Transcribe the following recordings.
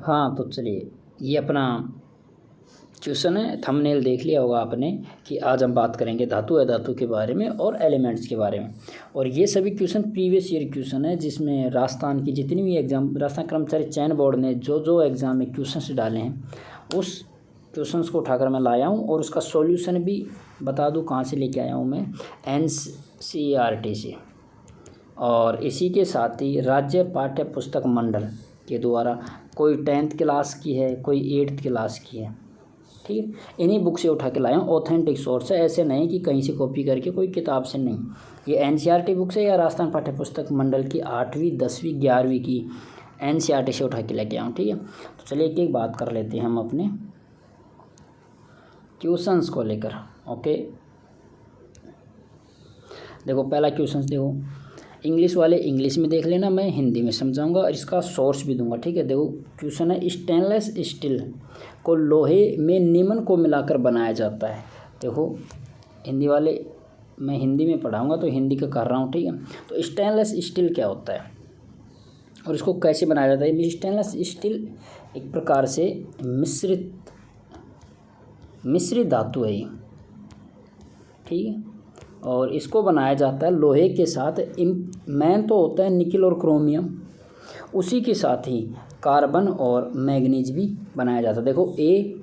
हाँ तो चलिए, ये अपना क्वेश्चन है, थंबनेल देख लिया होगा आपने कि आज हम बात करेंगे धातु अधातु के बारे में और एलिमेंट्स के बारे में। और ये सभी क्वेश्चन प्रीवियस ईयर क्वेश्चन है, जिसमें राजस्थान की जितनी भी एग्ज़ाम, राजस्थान कर्मचारी चयन बोर्ड ने जो जो एग्ज़ाम में क्वेश्चन डाले हैं उस क्वेश्चंस को उठाकर मैं लाया हूँ। और उसका सॉल्यूशन भी बता दूँ कहाँ से लेके आया हूँ मैं, NCERT से। और इसी के साथ ही राज्य पाठ्य पुस्तक मंडल के द्वारा, कोई 10th क्लास की है, कोई 8th क्लास की है, ठीक है, इन्हीं बुक से उठा के लाया हूँ। ऑथेंटिक सोर्स है, ऐसे नहीं कि कहीं से कॉपी करके, कोई किताब से नहीं। ये NCERT बुक से या राजस्थान पाठ्य पुस्तक मंडल की 8वीं 10वीं 11वीं की NCERT से उठा के लेके आया हूँ, ठीक है। तो चलिए एक एक बात कर लेते हैं हम अपने क्वेश्चंस को लेकर। ओके, देखो पहला क्वेश्चन देखो, इंग्लिश वाले इंग्लिश में देख लेना, मैं हिंदी में समझाऊंगा और इसका सोर्स भी दूंगा, ठीक है। देखो क्वेश्चन है, स्टेनलेस स्टील को लोहे में निम्न को मिलाकर बनाया जाता है। देखो हिंदी वाले, मैं हिंदी में पढ़ाऊंगा तो हिंदी का कर रहा हूँ, ठीक है। तो स्टेनलेस स्टील क्या होता है और इसको कैसे बनाया जाता है। स्टेनलेस स्टील एक प्रकार से मिश्रित धातु है ये, ठीक है। और इसको बनाया जाता है लोहे के साथ, मेन तो होता है निकल और क्रोमियम, उसी के साथ ही कार्बन और मैग्नीज भी बनाया जाता है। देखो A,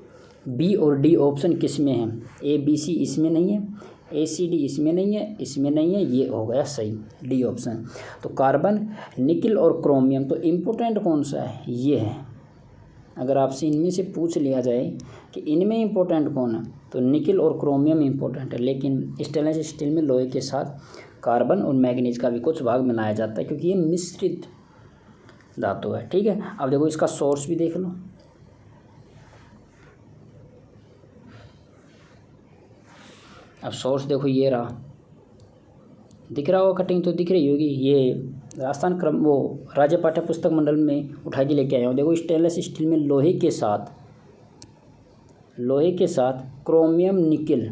B और D ऑप्शन किस में है, A, B, C इसमें नहीं है, A, C, D इसमें नहीं है, इसमें नहीं है, ये हो गया सही D ऑप्शन। तो कार्बन, निकल और क्रोमियम, तो इम्पोर्टेंट कौन सा है, ये है। अगर आपसे इनमें से पूछ लिया जाए कि इनमें इम्पोर्टेंट कौन है, तो निकल और क्रोमियम इम्पोर्टेंट है। लेकिन स्टेनलेस स्टील में लोहे के साथ कार्बन और मैग्नीज का भी कुछ भाग मिलाया जाता है, क्योंकि ये मिश्रित धातु है, ठीक है। अब देखो इसका सोर्स भी देख लो। अब सोर्स देखो, ये रहा, दिख रहा होगा, कटिंग तो दिख रही होगी। ये राजस्थान राज्य पाठ्य पुस्तक मंडल में उठा के लेके आया हूँ। देखो स्टेनलेस स्टील में लोहे के साथ क्रोमियम, निकल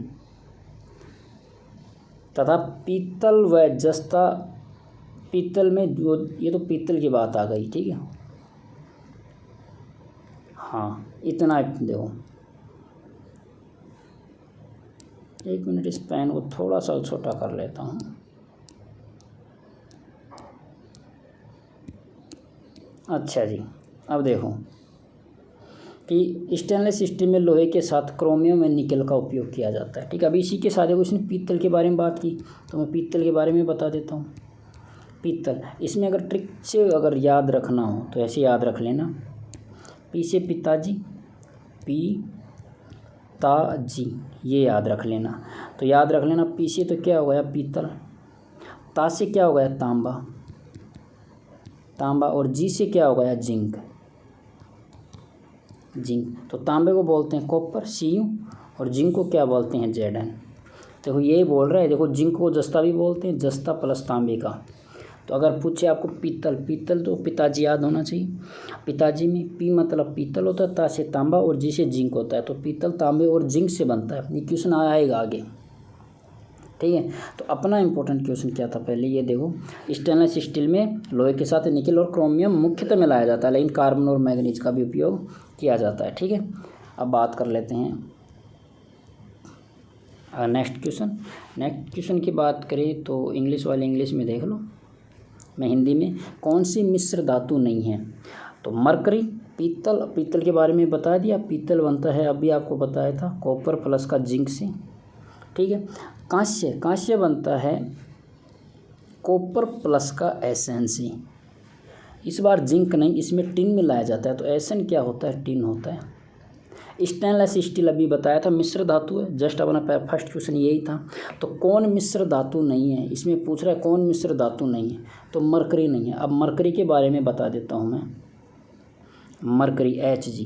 तथा पीतल व जस्ता, पीतल में जो, ये तो पीतल की बात आ गई, ठीक है। हाँ इतना देखो, एक मिनट, इस पेन को थोड़ा सा छोटा कर लेता हूँ। अच्छा जी, अब देखो कि स्टेनलेस स्टील में लोहे के साथ क्रोमियम और निकल का उपयोग किया जाता है, ठीक है। अभी इसी के साथ उसने पीतल के बारे में बात की, तो मैं पीतल के बारे में बता देता हूँ। पीतल, इसमें अगर ट्रिक से अगर याद रखना हो तो ऐसे याद रख लेना, पी से पिताजी, पिताजी, ये याद रख लेना। तो याद रख लेना, पी से तो क्या हो गया पीतल, ता से क्या हो गया तांबा, और जी से क्या हो गया जिंक। तो तांबे को बोलते हैं कॉपर, Cu, और जिंक को क्या बोलते हैं Zn। देखो यही बोल रहा है, देखो जिंक को जस्ता भी बोलते हैं, जस्ता प्लस तांबे का। तो अगर पूछे आपको पीतल तो पिताजी याद होना चाहिए। पिताजी में पी मतलब पीतल होता है, ता से तांबा और जी से जिंक होता है। तो पीतल तांबे और जिंक से बनता है। ये क्वेश्चन आएगा आगे, ठीक है। तो अपना इंपॉर्टेंट क्वेश्चन क्या था, पहले ये देखो, स्टेनलेस स्टील में लोहे के साथ निकल और क्रोमियम मुख्यतः मिलाया जाता है, लेकिन कार्बन और मैग्नीज का भी उपयोग किया जाता है, ठीक है। अब बात कर लेते हैं नेक्स्ट क्वेश्चन की बात करें तो इंग्लिश वाले इंग्लिश में देख लो, मैं हिंदी में, कौन सी मिश्र धातु नहीं है। तो मरकरी, पीतल के बारे में बता दिया, पीतल बनता है, अभी आपको बताया था, कॉपर प्लस का जिंक से, ठीक है। कांस्य बनता है कॉपर प्लस का Sn से। इस बार जिंक नहीं, इसमें टिन मिलाया जाता है, तो Sn क्या होता है, टिन होता है। स्टेनलेस स्टील अभी बताया था मिश्र धातु है, जस्ट अपना फर्स्ट क्वेश्चन यही था। तो कौन मिश्र धातु नहीं है, इसमें पूछ रहा है कौन मिश्र धातु नहीं है, तो मरकरी नहीं है। अब मरकरी के बारे में बता देता हूँ मैं। मरकरी Hg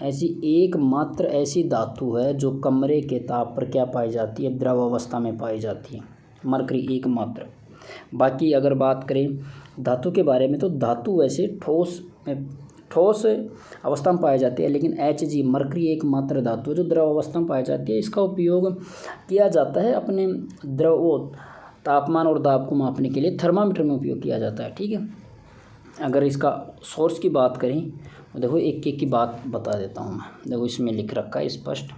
एकमात्र ऐसी धातु है जो कमरे के ताप पर क्या पाई जाती है, द्रव अवस्था में पाई जाती है, मरकरी एकमात्र। बाकी अगर बात करें धातु के बारे में, तो धातु वैसे ठोस अवस्था में पाई जाती है, लेकिन Hg मरकरी एकमात्र धातु है जो द्रव अवस्था में पाई जाती है। इसका उपयोग किया जाता है अपने तापमान और दाब को मापने के लिए, थर्मामीटर में उपयोग किया जाता है, ठीक है। अगर इसका सोर्स की बात करें तो देखो एक एक की बात बता देता हूँ मैं। देखो इसमें लिख रखा है स्पष्ट।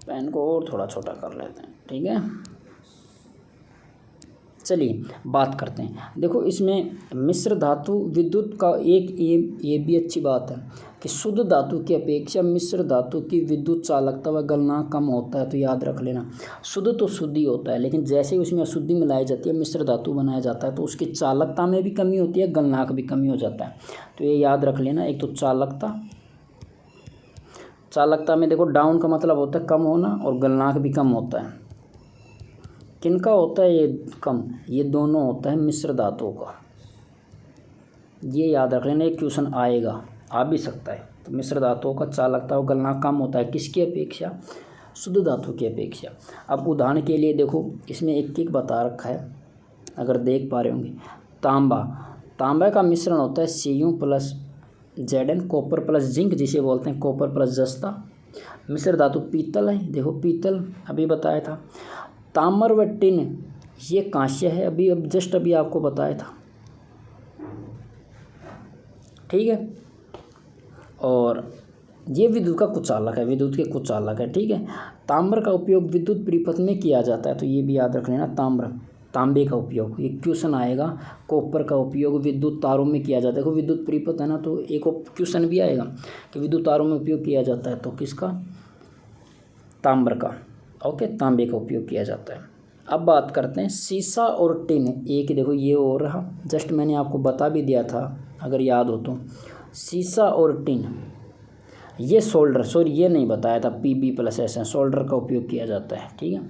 पेन को और थोड़ा छोटा कर लेते हैं, ठीक है। चलिए बात करते हैं। देखो इसमें मिश्र धातु विद्युत का एक ये भी अच्छी बात है कि शुद्ध धातु की अपेक्षा मिश्र धातु की विद्युत चालकता व गलनांक कम होता है। तो याद रख लेना, शुद्ध तो शुद्ध ही होता है, लेकिन जैसे ही उसमें अशुद्धि मिलाई जाती है, मिश्र धातु बनाया जाता है, तो उसकी चालकता में भी कमी होती है, गलनांक भी कमी हो जाता है। तो ये याद रख लेना। एक तो चालकता में देखो डाउन का मतलब होता है कम होना, और गलनांक भी कम होता है। किनका होता है ये कम? ये दोनों होता है मिश्र धातुओं का। ये याद रख लेना, एक क्वेश्चन आएगा, आ भी सकता है। तो मिश्र धातुओं का चालकता और गलनांक कम होता है, किसकी अपेक्षा? शुद्ध धातु की अपेक्षा। अब उदाहरण के लिए देखो इसमें एक एक बता रखा है, अगर देख पा रहे होंगे। तांबा का मिश्रण होता है Cu plus Zn, copper plus zinc जिसे बोलते हैं कॉपर प्लस जस्ता। मिश्र धातु पीतल है, देखो पीतल अभी बताया था। ताम्र व टिन ये कांस्य है, अब जस्ट अभी आपको बताया था, ठीक है। और ये विद्युत का कुचालक है, विद्युत के कुचालक है, ठीक है। ताम्र का उपयोग विद्युत परिपथ में किया जाता है, तो ये भी याद रख लेना। तांबे का उपयोग, ये क्वेश्चन आएगा। कॉपर का उपयोग विद्युत तारों में किया जाता है। देखो विद्युत परिपथ है ना, तो एक क्वेश्चन भी आएगा कि विद्युत तारों में उपयोग किया जाता है, तो किसका? ताम्र का, ओके, तांबे का उपयोग किया जाता है। अब बात करते हैं सीसा और टिन। एक देखो ये और रहा, जस्ट मैंने आपको बता भी दिया था अगर याद हो तो। सीसा और टिन ये ये नहीं बताया था, Pb प्लस Sn सोल्डर का उपयोग किया जाता है, ठीक है।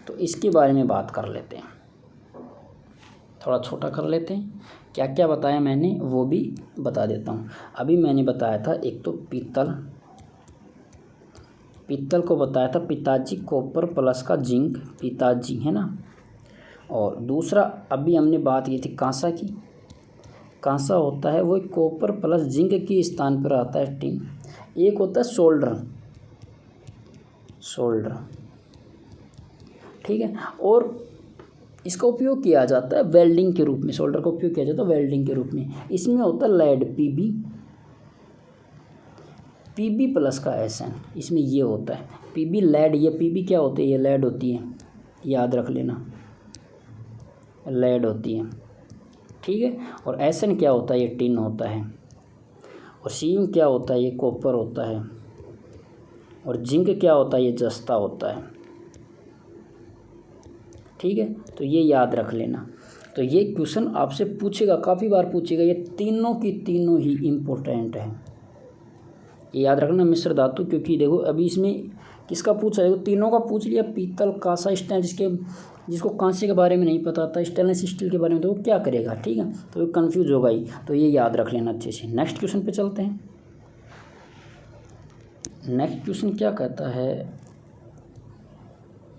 तो इसके बारे में बात कर लेते हैं, थोड़ा छोटा कर लेते हैं। क्या क्या बताया मैंने वो भी बता देता हूँ। अभी मैंने बताया था एक तो पीतल को बताया था पिताजी, कॉपर प्लस का जिंक पिताजी, है ना। और दूसरा अभी हमने बात की थी कांसा की। कांसा होता है वो कॉपर प्लस जिंक के स्थान पर आता है टिन। एक होता है सोल्डर, ठीक है। और इसका उपयोग किया जाता है वेल्डिंग के रूप में। सोल्डर का उपयोग किया जाता है वेल्डिंग के रूप में। इसमें होता है लेड, पीबी प्लस का Sn, इसमें ये होता है पीबी लेड। ये पीबी क्या होती है? ये लेड होती है, याद रख लेना, लेड होती है, ठीक है। और Sn क्या होता है? ये टिन होता है। और Cu क्या होता है? ये कॉपर होता है। और जिंक क्या होता है? ये जस्ता होता है, ठीक है। तो ये याद रख लेना। तो ये क्वेश्चन आपसे पूछेगा, काफ़ी बार पूछेगा। ये तीनों की तीनों ही इम्पोर्टेंट है, ये याद रखना। मिश्र धातु, क्योंकि देखो अभी इसमें किसका पूछा है? तीनों का पूछ लिया, पीतल, कांसा, स्टेन। जिसको कांसे के बारे में नहीं पता था, स्टेनलेस स्टील के बारे में, तो वो क्या करेगा, ठीक है। तो वो कन्फ्यूज होगा ही। तो ये याद रख लेना अच्छे से। नेक्स्ट क्वेश्चन पे चलते हैं। नेक्स्ट क्वेश्चन क्या कहता है?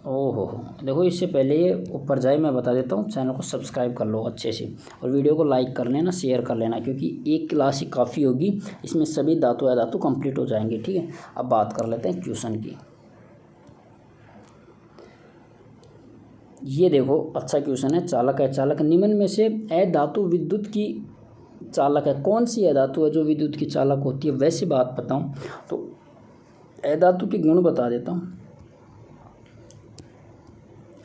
ओहो, देखो इससे पहले ये ऊपर जाए मैं बता देता हूँ, चैनल को सब्सक्राइब कर लो अच्छे से, और वीडियो को लाइक कर लेना, शेयर कर लेना, क्योंकि एक क्लास ही काफ़ी होगी, इसमें सभी धातु अधातु कंप्लीट हो जाएंगे, ठीक है। अब बात कर लेते हैं क्वेश्चन की। ये देखो अच्छा क्वेश्चन है। चालक है, चालक निम्न में से अधातु विद्युत की चालक है। कौन सी अधातु है जो विद्युत की चालक होती है? वैसे बात बताऊँ तो अधातु के गुण बता देता हूँ।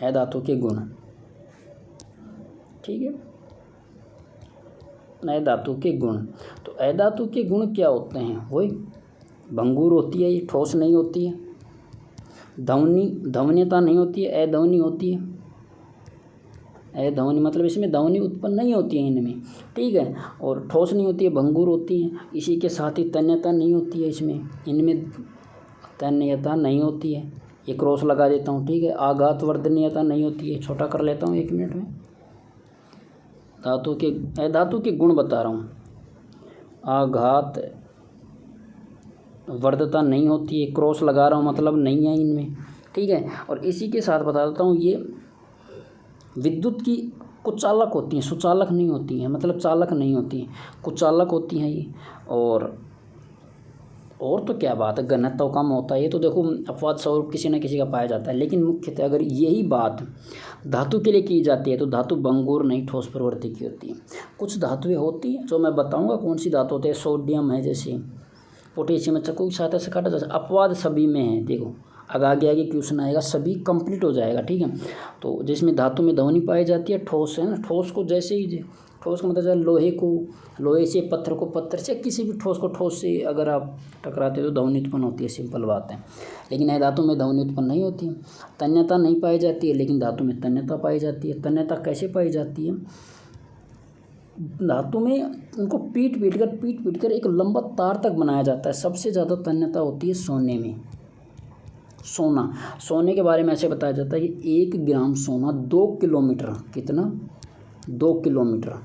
अधातु के गुण, ठीक है, अधातु के गुण। तो अधातु के गुण क्या होते हैं? वही भंगुर होती है, ये ठोस नहीं होती है, ध्वनियता नहीं होती है, अध्वनि होती है। अध्वनि मतलब इसमें ध्वनि उत्पन्न नहीं होती है इनमें, ठीक है। और ठोस नहीं होती है, भंगुर होती है। इसी के साथ ही तन्यता नहीं होती है इसमें, इनमें तन्यता नहीं होती है। ये क्रॉस लगा देता हूँ, ठीक है। आघात वर्धनीयता नहीं होती है, छोटा कर लेता हूँ 1 मिनट में। धातु के गुण बता रहा हूँ। आघात वर्धता नहीं होती है, क्रॉस लगा रहा हूँ मतलब नहीं है इनमें, ठीक है। और इसी के साथ बता देता हूँ, ये विद्युत की कुचालक होती हैं, सुचालक नहीं होती हैं, मतलब चालक नहीं होती हैं, कुचालक होती हैं ये। और और तो क्या बात है, घनत्व कम होता है, ये तो देखो अपवाद स्वरूप किसी न किसी का पाया जाता है। लेकिन मुख्यतः अगर यही बात धातु के लिए की जाती है तो धातु भंगुर नहीं ठोस प्रवृत्ति की होती है। कुछ धातुएं होती हैं जो मैं बताऊंगा कौन सी धातु होती है, सोडियम है, जैसे पोटेशियम है, चाकू की सहायता से काटा जा सकता है। अपवाद सभी में है, देखो आगे आगे क्वेश्चन आएगा, सभी कंप्लीट हो जाएगा, ठीक है। तो जिसमें धातु में ध्वनि पाई जाती है, ठोस है ना, ठोस को जैसे ही ठोस का मतलब है लोहे से, पत्थर को पत्थर से, किसी भी ठोस को ठोस से अगर आप टकराते हो तो ध्वनि उत्पन्न होती है, सिंपल बात है। लेकिन धातु में ध्वनि उत्पन्न नहीं होती है, तन्यता नहीं पाई जाती है, लेकिन धातु में तन्यता पाई जाती है। तन्यता कैसे पाई जाती है, धातु में उनको पीट कर एक लंबा तार तक बनाया जाता है। सबसे ज़्यादा तन्यता होती है सोने में। सोने के बारे में ऐसे बताया जाता है कि 1 ग्राम सोना 2 किलोमीटर, कितना, 2 किलोमीटर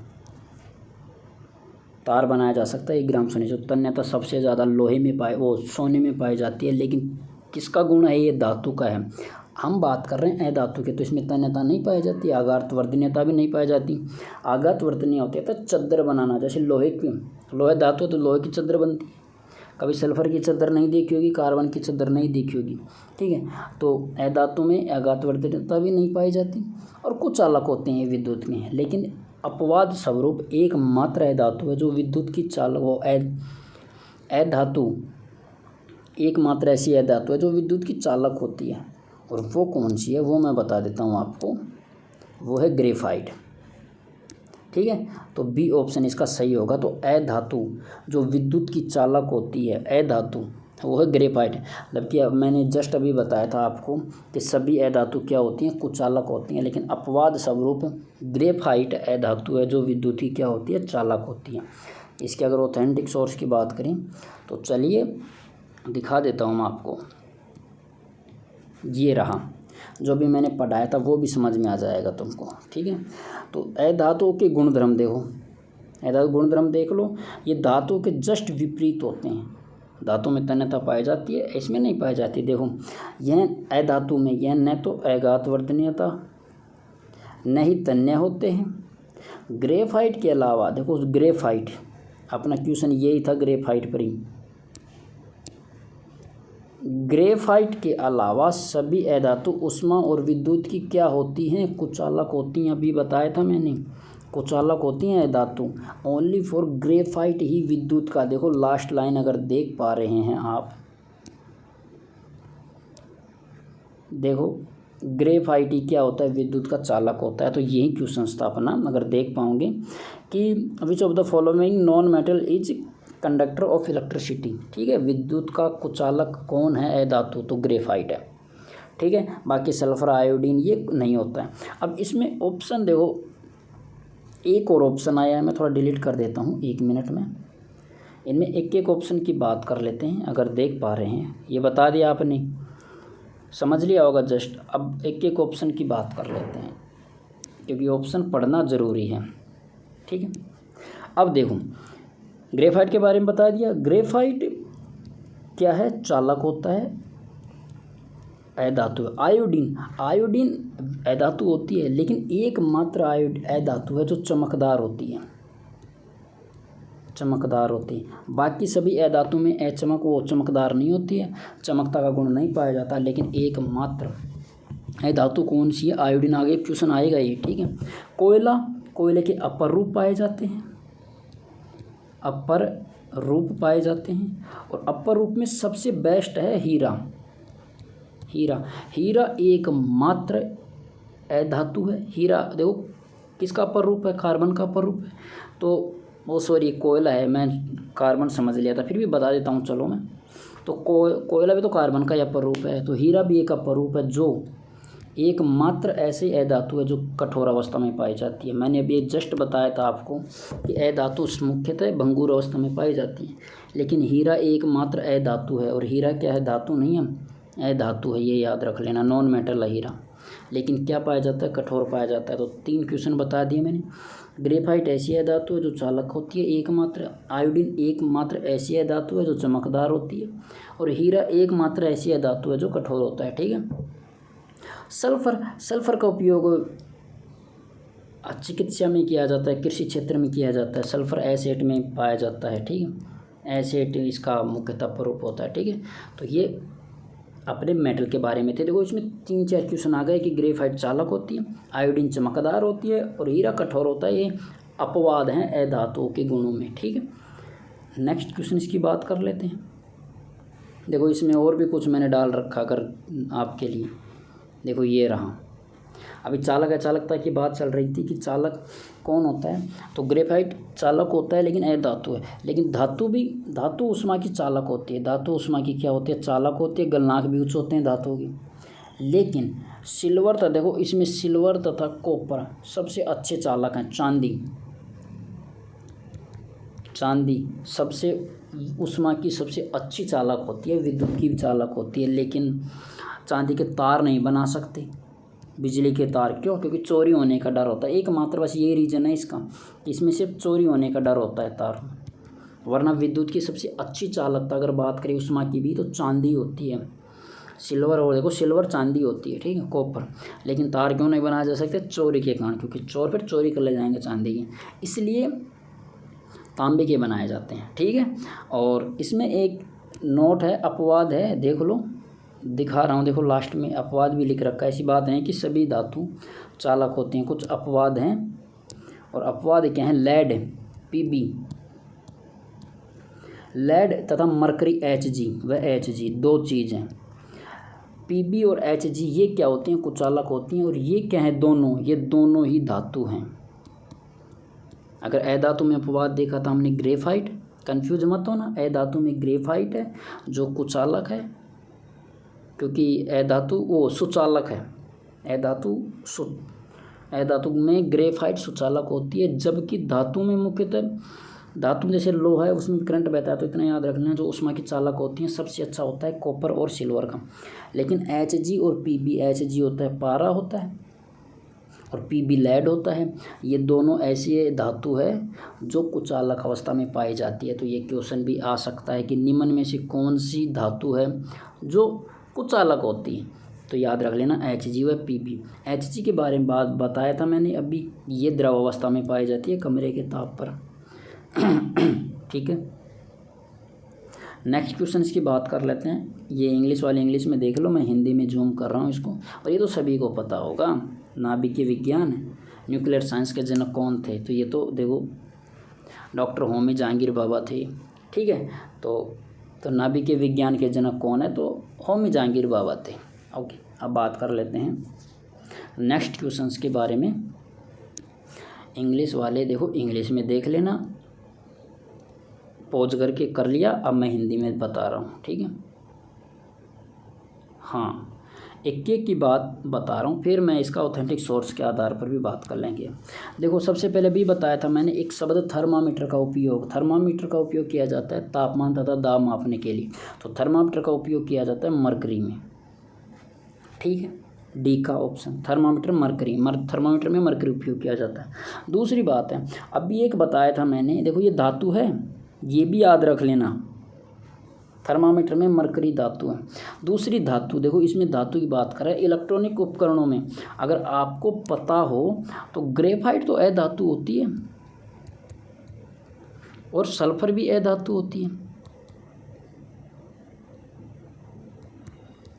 तार बनाया जा सकता है 1 ग्राम सोने से। तन्यता सबसे ज़्यादा लोहे में सोने में पाई जाती है। लेकिन किसका गुण है, ये धातु का है। हम बात कर रहे हैं अधातु के, तो इसमें तन्यता नहीं पाई जाती, आघात वर्धनीयता भी नहीं पाई जाती। आघात वर्धनीय होती है तो चद्दर बनाना, जैसे लोहे धातु है तो लोहे की चद्दर बनती है। कभी सल्फर की चद्दर नहीं देखी होगी, कार्बन की चद्दर नहीं देखी होगी, ठीक है। तो अधातु में आघात वर्धनीयता भी नहीं पाई जाती और कुछ चालक होते हैं विद्युत में। लेकिन अपवाद स्वरूप एकमात्र अधातु है जो विद्युत की चालक हो, अधातु एकमात्र ऐसी अधातु है जो विद्युत की चालक होती है। और वो कौन सी है वो मैं बता देता हूँ आपको, वो है ग्रेफाइट, ठीक है। तो बी ऑप्शन इसका सही होगा। तो अधातु जो विद्युत की चालक होती है, अधातु वो है ग्रेफाइट। जबकि अब मैंने जस्ट अभी बताया था आपको कि सभी अधातु क्या होती हैं, कुचालक होती हैं। लेकिन अपवाद स्वरूप ग्रेफाइट अधातु है जो विद्युत की क्या होती है, चालक होती है। इसके अगर ऑथेंटिक सोर्स की बात करें तो चलिए दिखा देता हूँ मैं आपको। ये रहा, जो भी मैंने पढ़ाया था वो भी समझ में आ जाएगा तुमको, ठीक है। तो अधातुओं के गुणधर्म देखो, अधातु गुणधर्म देख लो। ये धातु के जस्ट विपरीत होते हैं। धातु में तन्यता पाई जाती है, इसमें नहीं पाई जाती। देखो यह अधातु में यह न तो आघात वर्धनीयता न ही तन्य होते हैं। ग्रेफाइट के अलावा देखो, ग्रेफाइट अपना क्वेश्चन यही था ग्रेफाइट पर ही। ग्रेफाइट के अलावा सभी अधातु उष्मा और विद्युत की क्या होती हैं, कुचालक होती हैं। अभी बताया था मैंने, कुचालक होती हैं अधातु। ओनली फॉर ग्रेफाइट ही विद्युत का, देखो लास्ट लाइन अगर देख पा रहे हैं आप, देखो ग्रेफाइट ही क्या होता है, विद्युत का चालक होता है। तो यही क्वेश्चन था अपना, अगर देख पाओगे कि which of the following non metal is conductor of electricity, ठीक है। विद्युत का कुचालक कौन है, अधातु, तो ग्रेफाइट है, ठीक है। बाकी सल्फर, आयोडीन ये नहीं होता है। अब इसमें ऑप्शन देखो, एक और ऑप्शन आया है, मैं थोड़ा डिलीट कर देता हूँ 1 मिनट में। इनमें एक एक ऑप्शन की बात कर लेते हैं, अगर देख पा रहे हैं। ये बता दिया आपने, समझ लिया होगा जस्ट। अब एक एक ऑप्शन की बात कर लेते हैं क्योंकि ऑप्शन पढ़ना ज़रूरी है, ठीक है। अब देखो ग्रेफाइट के बारे में बता दिया। ग्रेफाइट क्या है, चालक होता है, अधातु। आयोडीन अधातु होती है, लेकिन एकमात्र अधातु है जो चमकदार होती है, बाकी सभी अधातु में वो चमकदार नहीं होती है, चमकता का गुण नहीं पाया जाता। लेकिन एकमात्र अधातु कौन सी है, आयोडीन। आगे क्वेश्चन आएगा ये, ठीक है। कोयले के अपर रूप पाए जाते हैं, और अपर रूप में सबसे बेस्ट है हीरा एकमात्र अधातु है। हीरा देखो किसका अपर रूप है, कार्बन का अपर रूप है। तो वो सॉरी कोयला है, मैं कार्बन समझ लिया था, फिर भी बता देता हूँ चलो मैं। तो कोयला भी तो कार्बन का ही अपर रूप है, तो हीरा भी एक अपर रूप है जो एकमात्र ऐसे अधातु है जो कठोर अवस्था में पाई जाती है। मैंने अभी जस्ट बताया था आपको कि अधातु मुख्यतः भंगुर अवस्था में पाई जाती है, लेकिन हीरा एकमात्र अधातु है। और हीरा क्या है, धातु नहीं है, अधातु है, ये याद रख लेना, नॉन मेटल है हीरा। लेकिन क्या पाया जाता है, कठोर पाया जाता है। तो 3 क्वेश्चन बता दिए मैंने। ग्रेफाइट ऐसी अधातु है जो चालक होती है एकमात्र, आयोडीन एकमात्र ऐसी अधातु है जो चमकदार होती है, और हीरा एकमात्र ऐसी अधातु है जो कठोर होता है, ठीक है। सल्फर का उपयोग चिकित्सा में किया जाता है, कृषि क्षेत्र में किया जाता है, सल्फर एसिड में पाया जाता है, ठीक है। एसेट इसका मुख्यतः स्वरूप होता है। ठीक है, तो ये अपने मेटल के बारे में थे। देखो इसमें 3-4 क्वेश्चन आ गए कि ग्रेफाइट चालक होती है, आयोडीन चमकदार होती है और हीरा कठोर होता है। ये अपवाद हैं अधातुओं के गुणों में। ठीक है, नेक्स्ट क्वेश्चन इसकी बात कर लेते हैं। देखो इसमें और भी कुछ मैंने डाल रखा अगर आपके लिए। देखो ये रहा, अभी चालक अचालकता की बात चल रही थी कि चालक कौन होता है, तो ग्रेफाइट चालक होता है लेकिन अधातु है। लेकिन धातु ऊष्मा की चालक होती है। धातु ऊष्मा की क्या होती है, चालक होती है। गलनांक भी उच्च होते हैं धातुओं की। लेकिन सिल्वर था, देखो इसमें सिल्वर तथा कॉपर सबसे अच्छे चालक हैं। चांदी सबसे ऊष्मा की सबसे अच्छी चालक होती है, विद्युत की चालक होती है। लेकिन चांदी के तार नहीं बना सकते, बिजली के तार। क्यों? क्योंकि चोरी होने का डर होता है। एकमात्र बस ये रीज़न है इसका, इसमें सिर्फ चोरी होने का डर होता है तार। वरना विद्युत की सबसे अच्छी चालकता अगर बात करें ऊष्मा की भी तो चांदी होती है। सिल्वर, और देखो सिल्वर चांदी होती है, ठीक है, कॉपर। लेकिन तार क्यों नहीं बनाए जा सकते? चोरी के कारण, क्योंकि चोर फिर चोरी कर ले जाएंगे चांदी की, इसलिए तांबे के बनाए जाते हैं। ठीक है, और इसमें एक नोट है, अपवाद है, देख लो, दिखा रहा हूँ। देखो लास्ट में अपवाद भी लिख रखा है। ऐसी बात है कि सभी धातु चालक होती हैं, कुछ अपवाद हैं। और अपवाद क्या हैं? लेड Pb, लेड तथा मरकरी Hg व Hg, दो चीज़ हैं। Pb और Hg ये क्या होती हैं? कुचालक होती हैं। और ये क्या है? दोनों, ये दोनों ही धातु हैं। अगर अधातु में अपवाद देखा था हमने ग्रेफाइट, कंफ्यूज मत होना, अधातु में ग्रेफाइट है जो कुचालक है, क्योंकि अधातु वो सुचालक है। अधातु में ग्रेफाइट सुचालक होती है, जबकि धातु में मुख्यतः धातु जैसे लोहा है उसमें करंट बहता है। तो इतना याद रखना, जो ऊष्मा की चालक होती हैं सबसे अच्छा होता है कॉपर और सिल्वर का। लेकिन Hg और Pb, Hg होता है पारा होता है और Pb लेड होता है। ये दोनों ऐसी धातु है जो कुचालक अवस्था में पाई जाती है। तो ये क्वेश्चन भी आ सकता है कि निम्न में से कौन सी धातु है जो कुचालक होती है? तो याद रख लेना Hg व Pb। Hg के बारे में बात बताया था मैंने अभी, ये द्रव अवस्था में पाई जाती है कमरे के ताप पर। ठीक है, नेक्स्ट क्वेश्चन की बात कर लेते हैं। ये इंग्लिश वाले इंग्लिश में देख लो, मैं हिंदी में जूम कर रहा हूँ इसको। और ये तो सभी को पता होगा, नाभिकीय विज्ञान, न्यूक्लियर साइंस के जनक कौन थे? तो ये तो देखो डॉक्टर होमी जहांगीर भाभा थे। ठीक है, तो नाभिकीय विज्ञान के जनक कौन है? तो होमी जहांगीर भाभा थे। ओके, अब बात कर लेते हैं नेक्स्ट क्वेश्चंस के बारे में। इंग्लिश वाले देखो इंग्लिश में देख लेना, पॉज करके कर लिया। अब मैं हिंदी में बता रहा हूँ, ठीक है। हाँ, एक की बात बता रहा हूँ, फिर मैं इसका ऑथेंटिक सोर्स के आधार पर भी बात कर लेंगे। देखो सबसे पहले भी बताया था मैंने एक शब्द थर्मामीटर का उपयोग। थर्मामीटर का उपयोग किया जाता है तापमान तथा दाब मापने के लिए। तो थर्मामीटर का उपयोग किया जाता है मरकरी में। ठीक है, डी का ऑप्शन, थर्मामीटर मरकरी, थर्मामीटर में मरकरी उपयोग किया जाता है। दूसरी बात है, अभी एक बताया था मैंने, देखो ये धातु है, ये भी याद रख लेना, थर्मामीटर में मरकरी धातु है। दूसरी धातु, देखो इसमें धातु की बात करें इलेक्ट्रॉनिक उपकरणों में, अगर आपको पता हो तो ग्रेफाइट तो अधातु होती है और सल्फर भी अधातु होती है।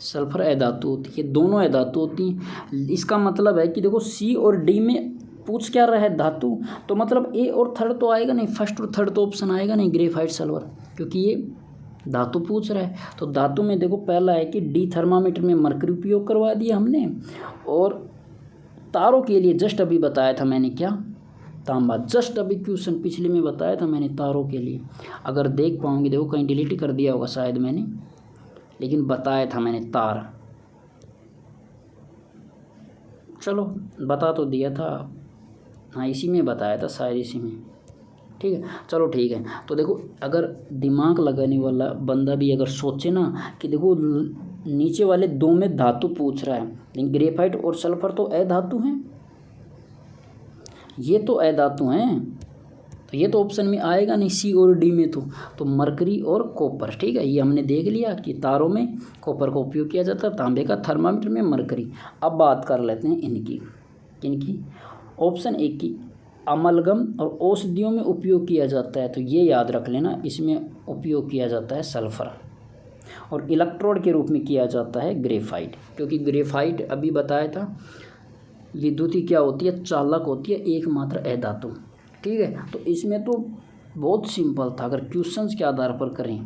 सल्फर अधातु होती है, दोनों अधातु होती हैं। इसका मतलब है कि देखो सी और डी में पूछ क्या रहा है? धातु, तो मतलब ए और थर्ड तो आएगा नहीं, फर्स्ट और थर्ड तो ऑप्शन आएगा नहीं, ग्रेफाइट सल्फर, क्योंकि ये धातु पूछ रहा है। तो धातु में देखो पहला है कि डी थर्मामीटर में मरकरी उपयोग करवा दिया हमने, और तारों के लिए जस्ट अभी बताया था मैंने क्या? तांबा। जस्ट अभी क्वेश्चन पिछले में बताया था मैंने तारों के लिए, अगर देख पाऊंगी, देखो कहीं डिलीट कर दिया होगा शायद मैंने, लेकिन बताया था मैंने तार। चलो बता तो दिया था, हाँ इसी में बताया था शायद, इसी में। ठीक है, चलो ठीक है। तो देखो अगर दिमाग लगाने वाला बंदा भी अगर सोचे ना कि देखो नीचे वाले दो में धातु पूछ रहा है, लेकिन ग्रेफाइट और सल्फर तो अधातु हैं, ये तो अधातु हैं, तो ये तो ऑप्शन में आएगा नहीं सी और डी में। तो मरकरी और कॉपर, ठीक है, ये हमने देख लिया कि तारों में कॉपर का उपयोग किया जाता है, तांबे का थर्मामीटर में मरकरी। अब बात कर लेते हैं इनकी ऑप्शन एक की, अमलगम और औषधियों में उपयोग किया जाता है। तो ये याद रख लेना, इसमें उपयोग किया जाता है सल्फ़र, और इलेक्ट्रोड के रूप में किया जाता है ग्रेफाइट, क्योंकि ग्रेफाइट अभी बताया था विद्युती क्या होती है, चालक होती है, एकमात्र अधातु। ठीक है, तो इसमें तो बहुत सिंपल था। अगर क्वेश्चंस के आधार पर करें,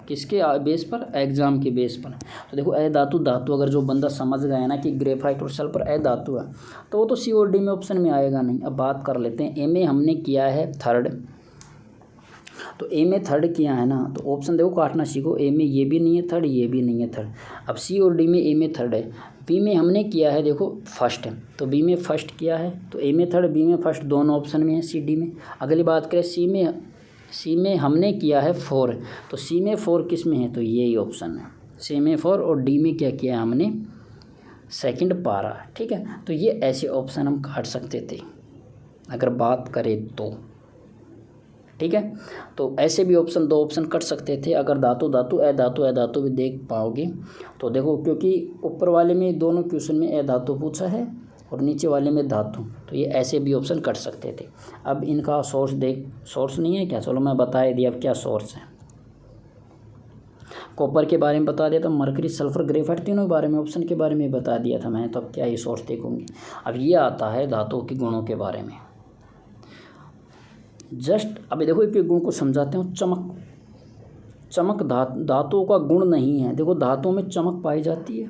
किसके बेस पर, एग्जाम के बेस पर, तो देखो अधातु धातु, अगर जो बंदा समझ गया ना कि ग्रेफाइट और सल्फर अधातु है, तो वो तो सी और डी में ऑप्शन में आएगा नहीं। अब बात कर लेते हैं, ए में हमने किया है थर्ड, तो ए में थर्ड किया है ना, तो ऑप्शन देखो काटना सीखो। ए में ये भी नहीं है थर्ड, ये भी नहीं है थर्ड। अब सी और डी में ए में थर्ड है, बी में हमने किया है देखो फर्स्ट, तो बी में फर्स्ट किया है, तो ए में थर्ड बी में फर्स्ट, दोनों ऑप्शन में है सी डी में। अगली बात करें सी में हमने किया है 4, तो सी में 4 किस में है, तो यही ऑप्शन है, सी में 4, और डी में क्या किया हमने, सेकंड पारा। ठीक है, तो ये ऐसे ऑप्शन हम काट सकते थे अगर बात करें तो। ठीक है, तो ऐसे भी ऑप्शन, 2 ऑप्शन कट सकते थे अगर धातु धातु अधातु अधातु भी देख पाओगे तो। देखो क्योंकि ऊपर वाले में दोनों क्वेश्चन में अधातु पूछा है और नीचे वाले में धातु, तो ये ऐसे भी ऑप्शन कट सकते थे। अब इनका सोर्स नहीं है क्या, चलो मैं बता दिया अब क्या सोर्स है। कॉपर के बारे में बता दिया था, मरकरी सल्फर ग्रेफाइट तीनों के बारे में, ऑप्शन के बारे में बता दिया था मैं, तो अब क्या ये सोर्स देखूंगी। अब ये आता है धातुओं के गुणों के बारे में। जस्ट अभी देखो एक गुण को समझाते हैं। चमक धातुओं का गुण नहीं है। देखो धातुओं में चमक पाई जाती है,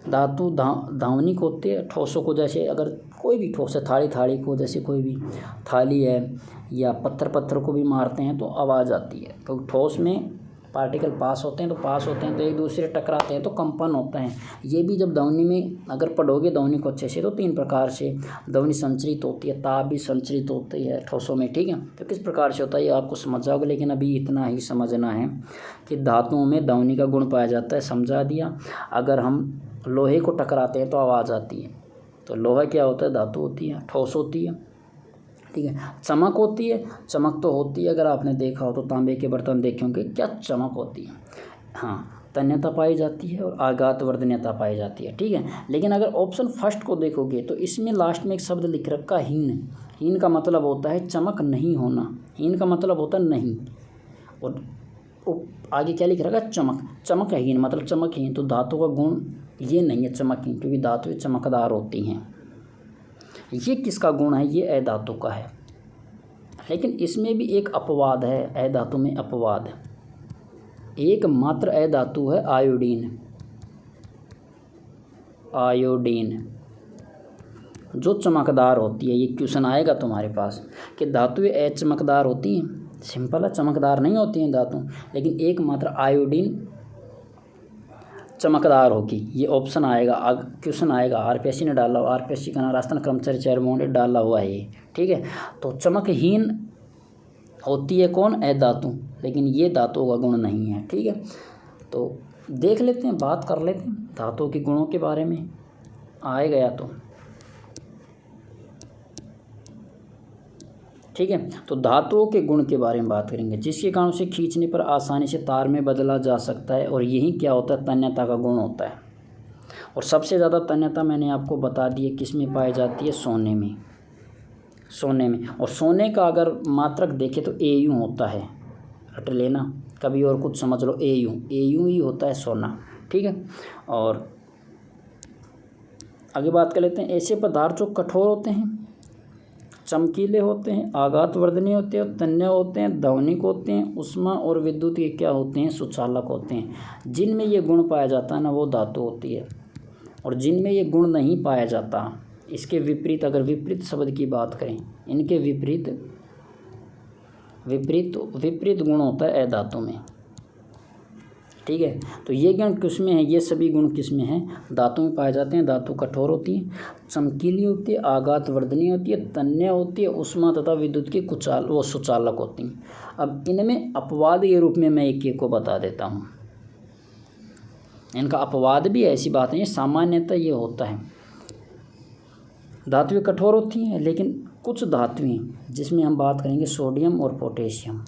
धातु धावनिक होते हैं, ठोसों को, जैसे अगर कोई भी ठोस है, थाली को, जैसे कोई भी थाली है, या पत्थर को भी मारते हैं तो आवाज़ आती है, क्योंकि ठोस में पार्टिकल पास होते हैं तो एक दूसरे टकराते हैं तो कंपन होता है। ये भी जब ध्वनि में अगर पढ़ोगे ध्वनि को अच्छे से, तो 3 प्रकार से ध्वनि संचरित होती है, ताप भी संचरित होती है ठोसों में। ठीक है, तो किस प्रकार से होता है ये आपको समझ जाओगे, लेकिन अभी इतना ही समझना है कि धातुओं में ध्वनि का गुण पाया जाता है, समझा दिया। अगर हम लोहे को टकराते हैं तो आवाज़ आती है, तो लोहा क्या होता है, धातु होती है, ठोस होती है। ठीक है, चमक होती है, चमक तो होती है, अगर आपने देखा हो तो तांबे के बर्तन देखे होंगे, क्या चमक होती है। हाँ, तन्यता पाई जाती है और आघात वर्धन्यता पाई जाती है। ठीक है, लेकिन अगर ऑप्शन फर्स्ट को देखोगे तो इसमें लास्ट में एक शब्द लिख रखा हीन। हीन का मतलब होता है चमक नहीं होना, हीन का मतलब होता है नहीं, और आगे क्या लिख रखा है, चमक है हीन, मतलब चमकहीन। तो धातु का गुण ये नहीं है चमकहीन, क्योंकि धातुएं चमकदार होती हैं। ये किसका गुण है, ये अधातु का है। लेकिन इसमें भी एक अपवाद है, अधातु में अपवाद है। एकमात्र अधातु है आयोडीन, जो चमकदार होती है। ये क्वेश्चन आएगा तुम्हारे पास कि धातुएं अचमकदार होती हैं, सिंपल है, चमकदार नहीं होती हैं धातु, लेकिन एकमात्र आयोडीन चमकदार होगी। ये ऑप्शन आएगा, क्वेश्चन आएगा, आरपीएससी ने डाला, आरपीएससी का नाम राजस्थान कर्मचारी चयन ने डाला हुआ है ये। ठीक है, तो चमकहीन होती है कौन, अधातु, लेकिन ये धातुओं का गुण नहीं है। ठीक है, तो देख लेते हैं, बात कर लेते हैं धातुओं के गुणों के बारे में, आए गया तो। ठीक है, तो धातुओं के गुण के बारे में बात करेंगे, जिसके कारण से खींचने पर आसानी से तार में बदला जा सकता है, और यही क्या होता है, तन्यता का गुण होता है। और सबसे ज़्यादा तन्यता मैंने आपको बता दी है किस में पाई जाती है, सोने में। और सोने का अगर मात्रक देखें तो AU होता है, रट लेना, कभी और कुछ समझ लो, AU ही होता है सोना। ठीक है, और आगे बात कर लेते हैं। ऐसे पदार्थ जो कठोर होते हैं, चमकीले होते हैं, आघातवर्धनीय होते हैं, तन्य होते हैं, ध्वनिक होते हैं, ऊष्मा और विद्युत के क्या होते हैं, सुचालक होते हैं। जिनमें ये गुण पाया जाता है ना, वो धातु होती है। और जिनमें ये गुण नहीं पाया जाता, इसके विपरीत, अगर विपरीत शब्द की बात करें, इनके विपरीत गुण होता है अधातु में। ठीक है, तो ये गुण किस में है, ये सभी गुण किस में हैं, धातु में पाए जाते हैं। धातु कठोर होती है, चमकीली होती है, आघातवर्धनीय होती है, तन्य होती है, ऊष्मा तथा विद्युत की सुचालक होती हैं। अब इनमें अपवाद के रूप में मैं एक को बता देता हूँ। इनका अपवाद भी ऐसी बात नहीं है, सामान्यतः ये होता है। धातुएं कठोर होती हैं, लेकिन कुछ धातुएं जिसमें हम बात करेंगे सोडियम और पोटेशियम,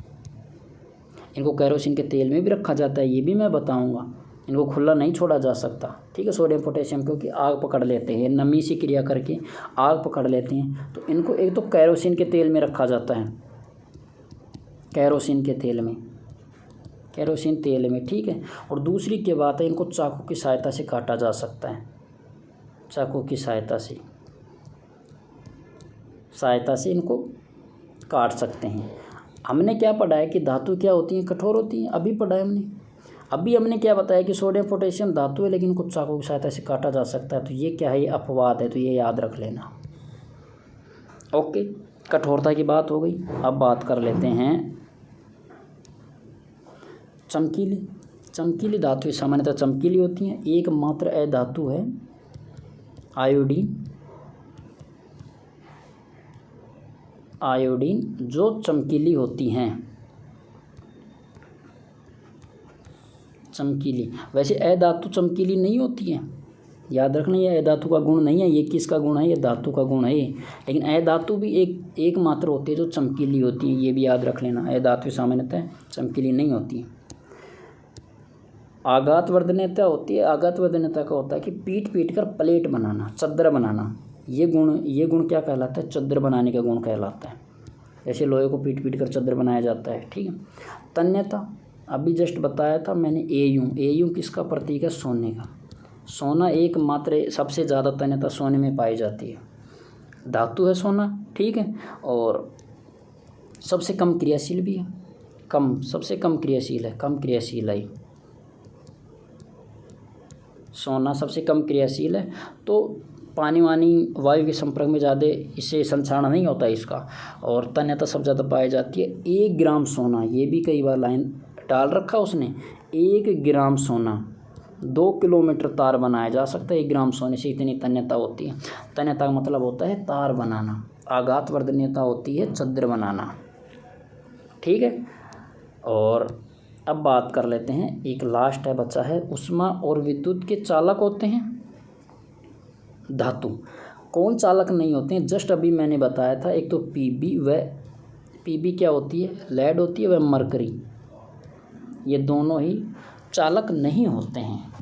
इनको कैरोसिन के तेल में भी रखा जाता है, ये भी मैं बताऊंगा। इनको खुला नहीं छोड़ा जा सकता। ठीक है, सोडियम पोटेशियम, क्योंकि आग पकड़ लेते हैं, नमी से क्रिया करके आग पकड़ लेते हैं, तो इनको एक तो कैरोसिन के तेल में रखा जाता है। कैरोसिन के तेल में, कैरोसिन तेल में, ठीक है। और दूसरी क्या बात है, इनको चाकू की सहायता से काटा जा सकता है, चाकू की सहायता से इनको काट सकते हैं। हमने क्या पढ़ा है कि धातु क्या होती हैं, कठोर होती हैं, अभी पढ़ा है हमने। अभी हमने क्या बताया कि सोडियम पोटेशियम धातु है लेकिन इनको चाकू की सहायता से काटा जा सकता है। तो ये क्या है, ये अपवाद है, तो ये याद रख लेना। ओके, कठोरता की बात हो गई। अब बात कर लेते हैं चमकीली। चमकीली धातु सामान्यतः चमकीली होती हैं। एकमात्र अधातु है आयोडीन जो चमकीली होती हैं, चमकीली। वैसे अधातु चमकीली नहीं होती है, याद रखना, ये अधातु का गुण नहीं है। ये किसका गुण है, ये धातु का गुण है। लेकिन अधातु भी एक मात्र होती है जो चमकीली होती है, ये भी याद रख लेना। अधातु सामान्यतः चमकीली नहीं होती है। आघात वर्धनीयता होती है। आघात वर्धनीयता का होता है कि पीट कर प्लेट बनाना, चद्दर बनाना। ये गुण क्या कहलाता है, चद्दर बनाने का गुण कहलाता है। जैसे लोहे को पीट कर चद्दर बनाया जाता है, ठीक है। तन्यता अभी जस्ट बताया था मैंने, एयू किसका प्रतीक है, सोने का। सोना एकमात्र सबसे ज़्यादा तन्यता सोने में पाई जाती है, धातु है सोना, ठीक है। और सबसे कम क्रियाशील भी है, सबसे कम क्रियाशील है सोना, सबसे कम क्रियाशील है। तो पानी वायु के संपर्क में ज़्यादा इससे संक्षारण नहीं होता इसका। और तन्यता सब ज़्यादा पाई जाती है। 1 ग्राम सोना, ये भी कई बार लाइन डाल रखा उसने, 1 ग्राम सोना 2 किलोमीटर तार बनाया जा सकता है। 1 ग्राम सोने से इतनी तन्यता होती है। तन्यता का मतलब होता है तार बनाना। आघात वर्धनीयता होती है चद्दर बनाना, ठीक है। और अब बात कर लेते हैं, एक लास्ट है बचा है, ऊष्मा और विद्युत के चालक होते हैं धातु। कौन चालक नहीं होते हैं, जस्ट अभी मैंने बताया था। एक तो पीबी क्या होती है, लेड होती है, वह मरकरी। ये दोनों ही चालक नहीं होते हैं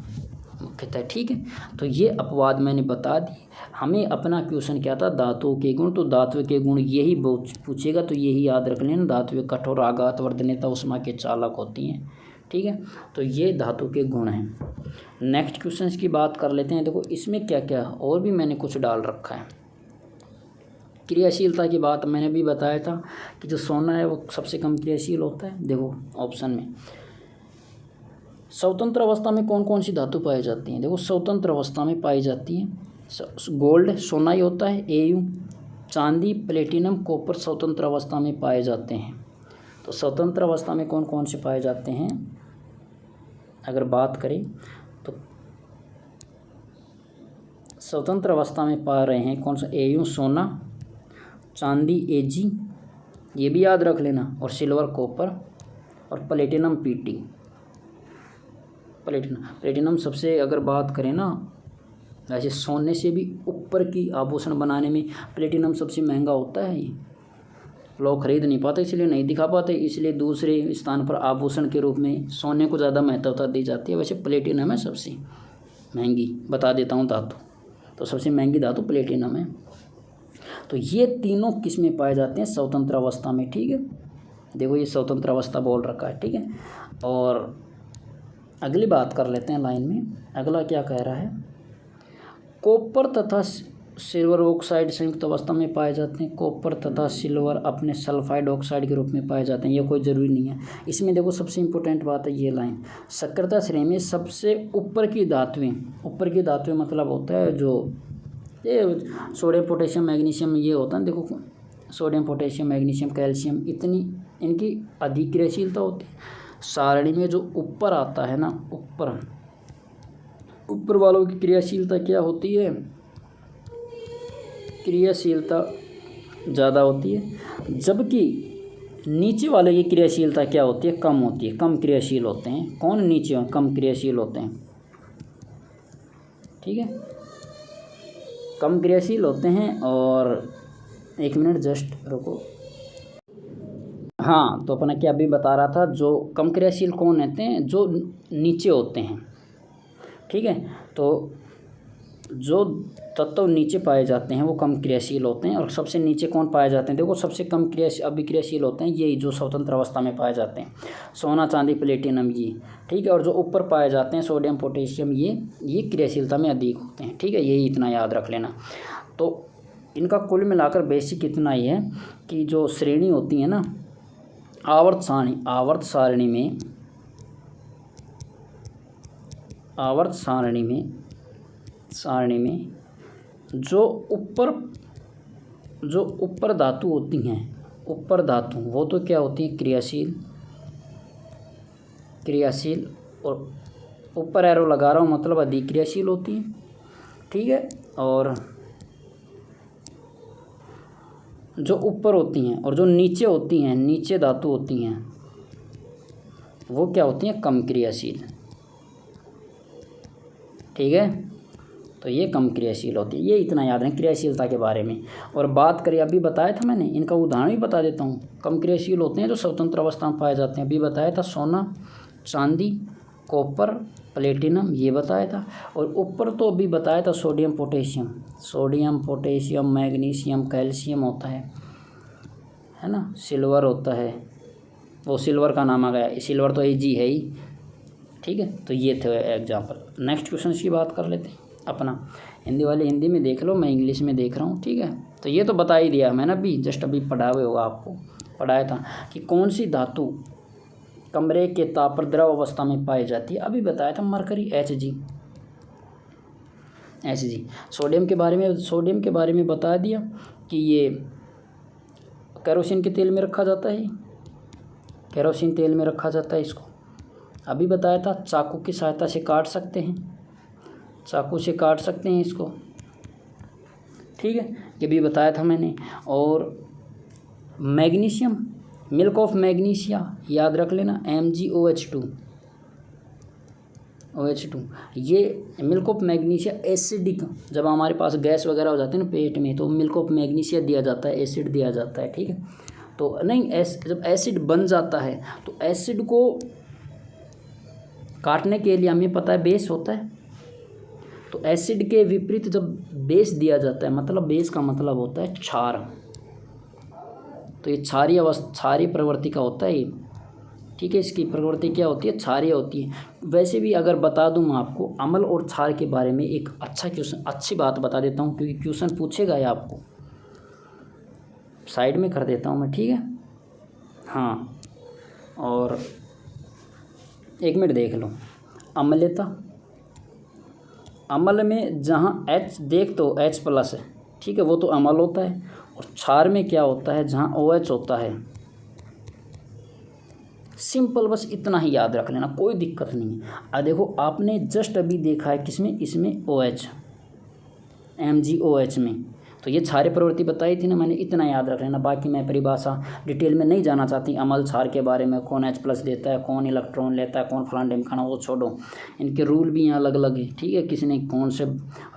मुख्यतः, ठीक है। तो ये अपवाद मैंने बता दी। हमें अपना क्वेश्चन क्या था, धातुओं के गुण। तो धातु के गुण यही पूछेगा, तो यही याद रख लेना। धातु कठोर, आघात वर्धनीयता, ऊष्मा के चालक होती हैं, ठीक है। तो ये धातु के गुण हैं। नेक्स्ट क्वेश्चन की बात कर लेते हैं। देखो इसमें क्या क्या और भी मैंने कुछ डाल रखा है। क्रियाशीलता की बात मैंने भी बताया था कि जो सोना है वो सबसे कम क्रियाशील होता है। देखो ऑप्शन में स्वतंत्र अवस्था में कौन कौन सी धातु पाई जाती हैं। देखो स्वतंत्र अवस्था में पाई जाती हैं गोल्ड, सोना ही होता है, एयू, चांदी, प्लेटिनम, कॉपर स्वतंत्र अवस्था में पाए जाते हैं। तो स्वतंत्र अवस्था में कौन कौन से पाए जाते हैं अगर बात करें तो स्वतंत्र अवस्था में पा रहे हैं कौन सा, एयू सोना, चांदी एजी, ये भी याद रख लेना, और सिल्वर कॉपर, और प्लेटिनम पीटी। प्लेटिनम सबसे अगर बात करें ना, वैसे सोने से भी ऊपर की आभूषण बनाने में प्लेटिनम सबसे महंगा होता है। ये लोग खरीद नहीं पाते, इसलिए नहीं दिखा पाते, इसलिए दूसरे स्थान पर आभूषण के रूप में सोने को ज़्यादा महत्वता दी जाती है। वैसे प्लेटिनम है सबसे महंगी, बता देता हूँ धातु। तो सबसे महंगी धातु प्लेटिनम है। तो ये तीनों किस्में पाए जाते हैं स्वतंत्र अवस्था में, ठीक है। देखो ये स्वतंत्र अवस्था बोल रखा है, ठीक है। और अगली बात कर लेते हैं लाइन में। अगला क्या कह रहा है, कॉपर तथा सिल्वर ऑक्साइड संयुक्त अवस्था में पाए जाते हैं। कॉपर तथा सिल्वर अपने सल्फाइड ऑक्साइड के रूप में पाए जाते हैं। ये कोई ज़रूरी नहीं है। इसमें देखो सबसे इंपॉर्टेंट बात है ये लाइन, सक्रियता श्रेणी में सबसे ऊपर की धातुएं मतलब होता है जो ये सोडियम पोटेशियम मैग्नीशियम ये होता है। देखो सोडियम पोटेशियम मैग्नीशियम कैल्शियम, इतनी इनकी अधिक क्रियाशीलता होती है। सारणी में जो ऊपर आता है ना, ऊपर वालों की क्रियाशीलता क्या होती है, क्रियाशीलता ज़्यादा होती है, जबकि नीचे वाले की क्रियाशीलता क्या होती है, कम होती है, कम क्रियाशील होते हैं। कौन नीचे कम क्रियाशील होते हैं, ठीक है, कम क्रियाशील होते हैं। और एक मिनट जस्ट रुको, हाँ तो अपना क्या अभी बता रहा था, जो कम क्रियाशील कौन होते हैं, जो नीचे होते हैं, ठीक है। तो जो तत्व नीचे पाए जाते हैं वो कम क्रियाशील होते हैं, और सबसे नीचे कौन पाए जाते हैं, देखो सबसे कम अभिक्रियाशील होते हैं ये जो स्वतंत्र अवस्था में पाए जाते हैं, सोना चांदी प्लेटिनम ये, ठीक है। और जो ऊपर पाए जाते हैं सोडियम पोटेशियम ये क्रियाशीलता में अधिक होते हैं, ठीक है। यही इतना याद रख लेना। तो इनका कुल मिलाकर बेसिक इतना ही है कि जो श्रेणी होती है ना आवर्त सारणी में जो ऊपर धातु होती हैं, ऊपर धातु वो तो क्या होती हैं, क्रियाशील, और ऊपर एरो लगा रहा हूँ मतलब अधिक क्रियाशील होती हैं, ठीक है। और जो ऊपर होती हैं और जो नीचे होती हैं, नीचे धातु होती हैं वो क्या होती हैं, कम क्रियाशील, ठीक है। तो ये कम क्रियाशील होती है, ये इतना याद रखें क्रियाशीलता के बारे में। और बात करें, अभी बताया था मैंने, इनका उदाहरण भी बता देता हूँ। कम क्रियाशील होते हैं जो स्वतंत्र अवस्था में पाए जाते हैं, अभी बताया था सोना चांदी कॉपर प्लेटिनम ये बताया था। और ऊपर तो अभी बताया था सोडियम पोटेशियम मैग्नीशियम कैल्शियम होता है ना, सिल्वर होता है, वो सिल्वर का नाम आ गया, सिल्वर तो Ag है ही, ठीक है। तो ये थे एग्जाम्पल। नेक्स्ट क्वेश्चन की बात कर लेते हैं अपना। हिंदी वाले हिंदी में देख लो, मैं इंग्लिश में देख रहा हूँ, ठीक है। तो ये तो बता ही दिया मैंने अभी, जस्ट अभी पढ़ा हुआ होगा, आपको पढ़ाया था कि कौन सी धातु कमरे के ताप पर द्रव अवस्था में पाई जाती है। अभी बताया था मरकरी Hg। सोडियम के बारे में बता दिया कि ये केरोसिन के तेल में रखा जाता है, केरोसिन तेल में रखा जाता है इसको। अभी बताया था चाकू की सहायता से काट सकते हैं, चाकू से काट सकते हैं इसको, ठीक है, ये भी बताया था मैंने। और मैग्नीशियम, मिल्क ऑफ मैग्नीशिया याद रख लेना, MgOH2, ये मिल्क ऑफ मैग्नीशिया एसिडिक, जब हमारे पास गैस वगैरह हो जाती है ना पेट में, तो मिल्क ऑफ मैग्नीशिया दिया जाता है, एसिड दिया जाता है, ठीक है। तो नहीं, जब एसिड बन जाता है तो एसिड को काटने के लिए हमें पता है बेस होता है, तो एसिड के विपरीत जब बेस दिया जाता है, मतलब बेस का मतलब होता है क्षार, तो ये क्षारीय प्रवृत्ति का होता है ये, ठीक है। इसकी प्रवृत्ति क्या होती है, क्षारीय होती है। वैसे भी अगर बता दूं मैं आपको अम्ल और क्षार के बारे में एक अच्छी बात बता देता हूं, क्योंकि क्वेश्चन पूछेगा ये आपको, साइड में कर देता हूं मैं, ठीक है। हाँ, और एक मिनट देख लो, अम्लता, अम्ल में जहाँ H देख तो H+ है, ठीक है, वो तो अम्ल होता है। और क्षार में क्या होता है, जहाँ OH होता है। सिंपल, बस इतना ही याद रख लेना, कोई दिक्कत नहीं है। देखो आपने जस्ट अभी देखा है किसमें, इसमें OH, MgOH में, तो ये क्षारीय प्रवृत्ति बताई थी ना मैंने, इतना याद रख लेना। बाकी मैं परिभाषा डिटेल में नहीं जाना चाहती, अम्ल क्षार के बारे में, कौन H+ देता है, कौन इलेक्ट्रॉन लेता है, कौन फलान ढिमकाना, वो छोड़ो। इनके रूल भी यहाँ अलग अलग है, ठीक है, किसी ने कौन से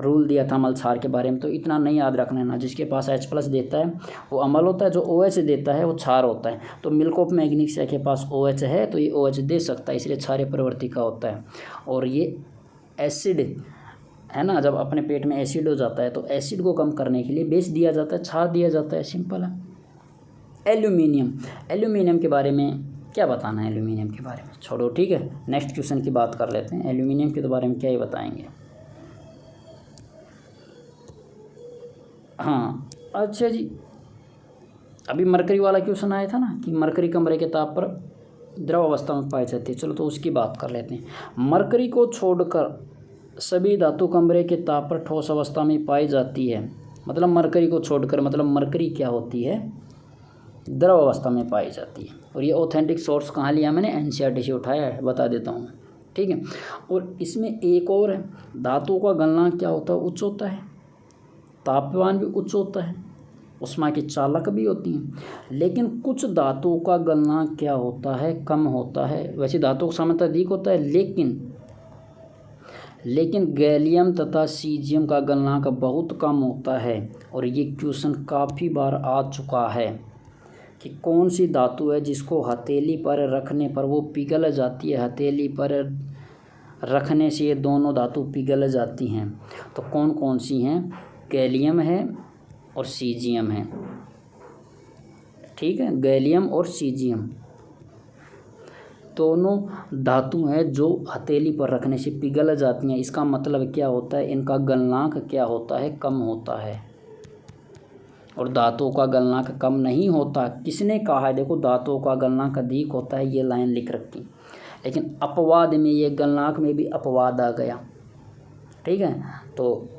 रूल दिया था अम्ल क्षार के बारे में, तो इतना नहीं याद रख लेना। जिसके पास H+ देता है वो अम्ल होता है, जो OH देता है वो क्षार होता है। तो मिल्क ऑफ मैग्नीशिया के पास OH है, तो ये OH दे सकता है, इसलिए क्षारीय प्रवृत्ति का होता है। और ये एसिड है ना, जब अपने पेट में एसिड हो जाता है तो एसिड को कम करने के लिए बेस दिया जाता है, क्षार दिया जाता है, सिंपल है। एल्यूमिनियम के बारे में क्या बताना है, एल्यूमिनियम के बारे में छोड़ो, ठीक है। नेक्स्ट क्वेश्चन की बात कर लेते हैं, एल्यूमिनियम के बारे में क्या ही बताएंगे। हाँ अच्छा जी, अभी मरकरी वाला क्वेश्चन आया था ना कि मरकरी कमरे के ताप पर द्रव अवस्था में पाई जाती है, चलो तो उसकी बात कर लेते हैं। मरकरी को छोड़कर सभी धातु कमरे के ताप पर ठोस अवस्था में पाई जाती है, मतलब मरकरी को छोड़कर, मतलब मरकरी क्या होती है, द्रव अवस्था में पाई जाती है। और ये ऑथेंटिक सोर्स कहाँ लिया मैंने, NCERT से उठाया है, बता देता हूँ, ठीक है। और इसमें एक और है, धातु का गलनांक क्या होता है, उच्च होता है, तापमान भी उच्च होता है, उष्मा की चालक भी होती हैं। लेकिन कुछ धातुओं का गलनांक क्या होता है, कम होता है। वैसे धातुओं का सामान्यतः अधिक होता है, लेकिन गैलियम तथा सीजियम का गलनांक बहुत कम होता है। और ये क्वेश्चन काफ़ी बार आ चुका है कि कौन सी धातु है जिसको हथेली पर रखने पर वो पिघल जाती है, हथेली पर रखने से ये दोनों धातु पिघल जाती हैं। तो कौन कौन सी हैं? गैलियम है और सीजियम है। ठीक है, गैलियम और सीजियम दोनों धातु हैं जो हथेली पर रखने से पिघल जाती हैं। इसका मतलब क्या होता है? इनका गलनांक क्या होता है? कम होता है। और धातुओं का गलनांक कम नहीं होता। किसने कहा है? देखो, धातुओं का गलनांक अधिक होता है, ये लाइन लिख रखी, लेकिन अपवाद में ये गलनांक में भी अपवाद आ गया। ठीक है, तो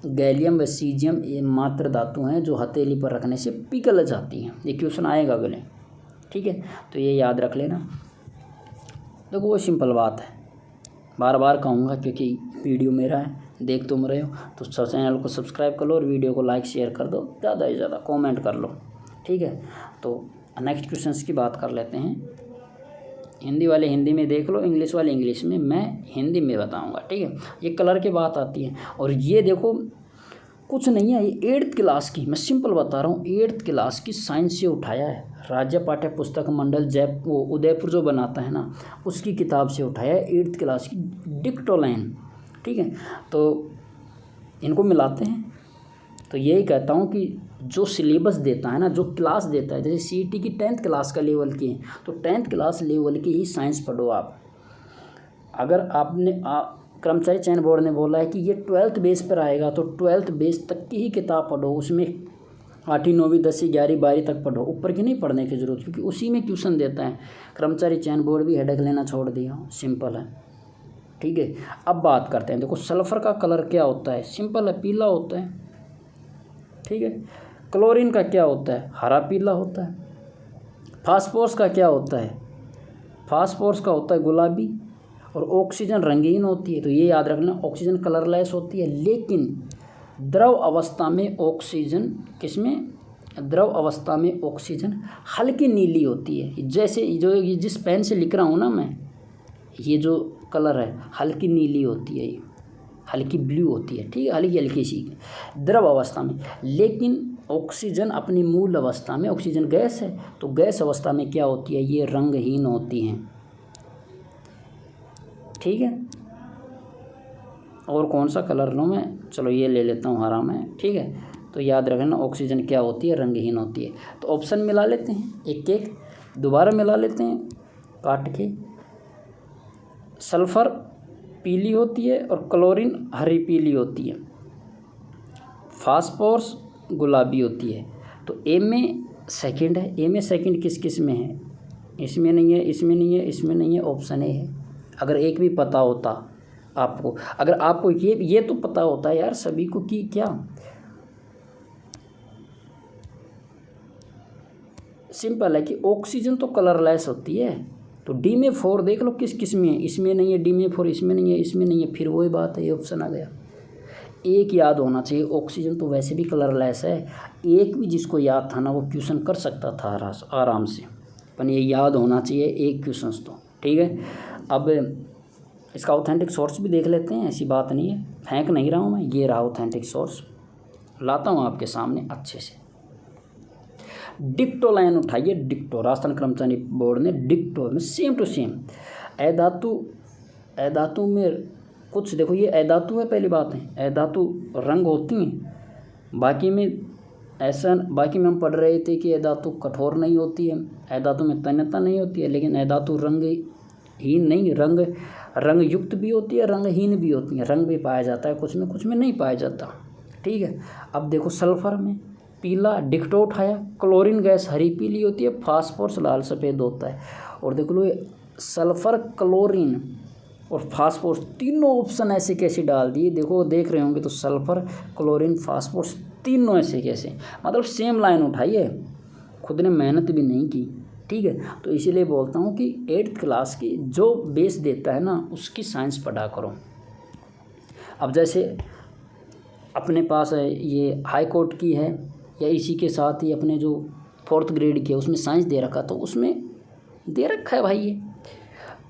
गैलियम व सीजियम ये मात्र धातु हैं जो हथेली पर रखने से पिघल जाती हैं। ये क्वेश्चन आएगा अगले। ठीक है, तो ये याद रख लेना। देखो, वो सिंपल बात है, बार बार कहूँगा क्योंकि वीडियो मेरा है, देख तुम रहे हो, तो चैनल को सब्सक्राइब कर लो और वीडियो को लाइक शेयर कर दो, ज़्यादा से ज़्यादा कमेंट कर लो। ठीक है, तो नेक्स्ट क्वेश्चंस की बात कर लेते हैं। हिंदी वाले हिंदी में देख लो, इंग्लिश वाले इंग्लिश में, मैं हिंदी में बताऊंगा। ठीक है, ये कलर की बात आती है। और ये देखो, कुछ नहीं है, ये 8th क्लास की, मैं सिंपल बता रहा हूँ, 8th क्लास की साइंस से उठाया है। राज्य पाठ्य पुस्तक मंडल वो उदयपुर जो बनाता है ना, उसकी किताब से उठाया है, 8th क्लास की डिक्टोलाइन। ठीक है, तो इनको मिलाते हैं। तो यही कहता हूँ कि जो सिलेबस देता है ना, जो क्लास देता है, जैसे CET की 10th क्लास का लेवल की है, तो 10th क्लास लेवल की ही साइंस पढ़ो आप। अगर आपने कर्मचारी चयन बोर्ड ने बोला है कि ये 12th बेस पर आएगा, तो 12th बेस तक की ही किताब पढ़ो, उसमें 8वीं 9वीं 10वीं 11वीं 12वीं तक पढ़ो, ऊपर की नहीं पढ़ने की ज़रूरत, क्योंकि उसी में क्वेश्चन देता है। कर्मचारी चयन बोर्ड भी हेडेक लेना छोड़ दिया, सिंपल है। ठीक है, अब बात करते हैं। देखो, सल्फ़र का कलर क्या होता है? सिंपल है, पीला होता है। ठीक है, क्लोरीन का क्या होता है? हरा पीला होता है। फास्फोरस का क्या होता है? फास्फोरस का होता है गुलाबी। और ऑक्सीजन रंगीन होती है, तो ये याद रखना, ऑक्सीजन कलरलेस होती है। लेकिन द्रव अवस्था में ऑक्सीजन, किसमें? द्रव अवस्था में ऑक्सीजन हल्की नीली होती है। जैसे जो ये जिस पेन से लिख रहा हूँ ना मैं, ये जो कलर है हल्की नीली होती है, ये हल्की ब्लू होती है। ठीक है, हल्की हल्की सी द्रव अवस्था में। लेकिन ऑक्सीजन अपनी मूल अवस्था में, ऑक्सीजन गैस है, तो गैस अवस्था में क्या होती है? ये रंगहीन होती हैं। ठीक है, और कौन सा कलर लूँ मैं? चलो ये ले लेता हूँ, हरा में। ठीक है, तो याद रखना, ऑक्सीजन क्या होती है? रंगहीन होती है। तो ऑप्शन मिला लेते हैं, एक एक दोबारा मिला लेते हैं काट के। सल्फ़र पीली होती है और क्लोरीन हरी पीली होती है। फास्फोरस गुलाबी होती है। तो ए में सेकंड है। ए में सेकंड किस किस में है? इसमें नहीं है, इसमें नहीं है, इसमें नहीं है, ऑप्शन ए है। अगर एक भी पता होता आपको, अगर आपको ये तो पता होता है यार सभी को कि क्या सिंपल है कि ऑक्सीजन तो कलरलेस होती है। तो डी में 4 देख लो किस किस में है। इसमें नहीं है, डी में 4 इसमें नहीं है, इसमें नहीं है, फिर वही बात है, ये ऑप्शन आ गया। एक याद होना चाहिए, ऑक्सीजन तो वैसे भी कलरलेस है। एक भी जिसको याद था ना, वो क्वेश्चन कर सकता था आराम से, पर ये याद होना चाहिए एक क्वेश्चन तो। ठीक है, अब इसका ऑथेंटिक सोर्स भी देख लेते हैं, ऐसी बात नहीं है, फेंक नहीं रहा हूँ मैं, ये रहा ऑथेंटिक सोर्स, लाता हूँ आपके सामने अच्छे से। डिक्टो लाइन उठाइए, डिक्टो, राजस्थान कर्मचारी बोर्ड ने डिक्टो में सेम टू सेम अधातु में कुछ देखो, ये अधातु है, पहली बात है अधातु रंग होती हैं, बाकी में ऐसा, बाकी में हम पढ़ रहे थे कि अधातु कठोर नहीं होती है, अधातु में तन्यता नहीं होती है, लेकिन अधातु रंगहीन नहीं, रंग युक्त भी होती है, रंगहीन भी होती है, रंग भी पाया जाता है कुछ में नहीं पाया जाता। ठीक है, अब देखो सल्फर में पीला डिक्टो उठाया, क्लोरीन गैस हरी पीली होती है, फास्फोरस लाल सफ़ेद होता है। और देख लो सल्फर, क्लोरीन और फास्फोरस तीनों ऑप्शन ऐसे कैसे डाल दिए, देखो देख रहे होंगे तो सल्फर, क्लोरीन, फास्फोरस तीनों ऐसे कैसे, मतलब सेम लाइन उठाई है, खुद ने मेहनत भी नहीं की। ठीक है, तो इसीलिए बोलता हूँ कि 8th क्लास की जो बेस देता है ना, उसकी साइंस पढ़ा करो। अब जैसे अपने पास है ये हाई कोर्ट की है, या इसी के साथ ही अपने जो 4th ग्रेड की है उसमें साइंस दे रखा, तो उसमें दे रखा है भाई, ये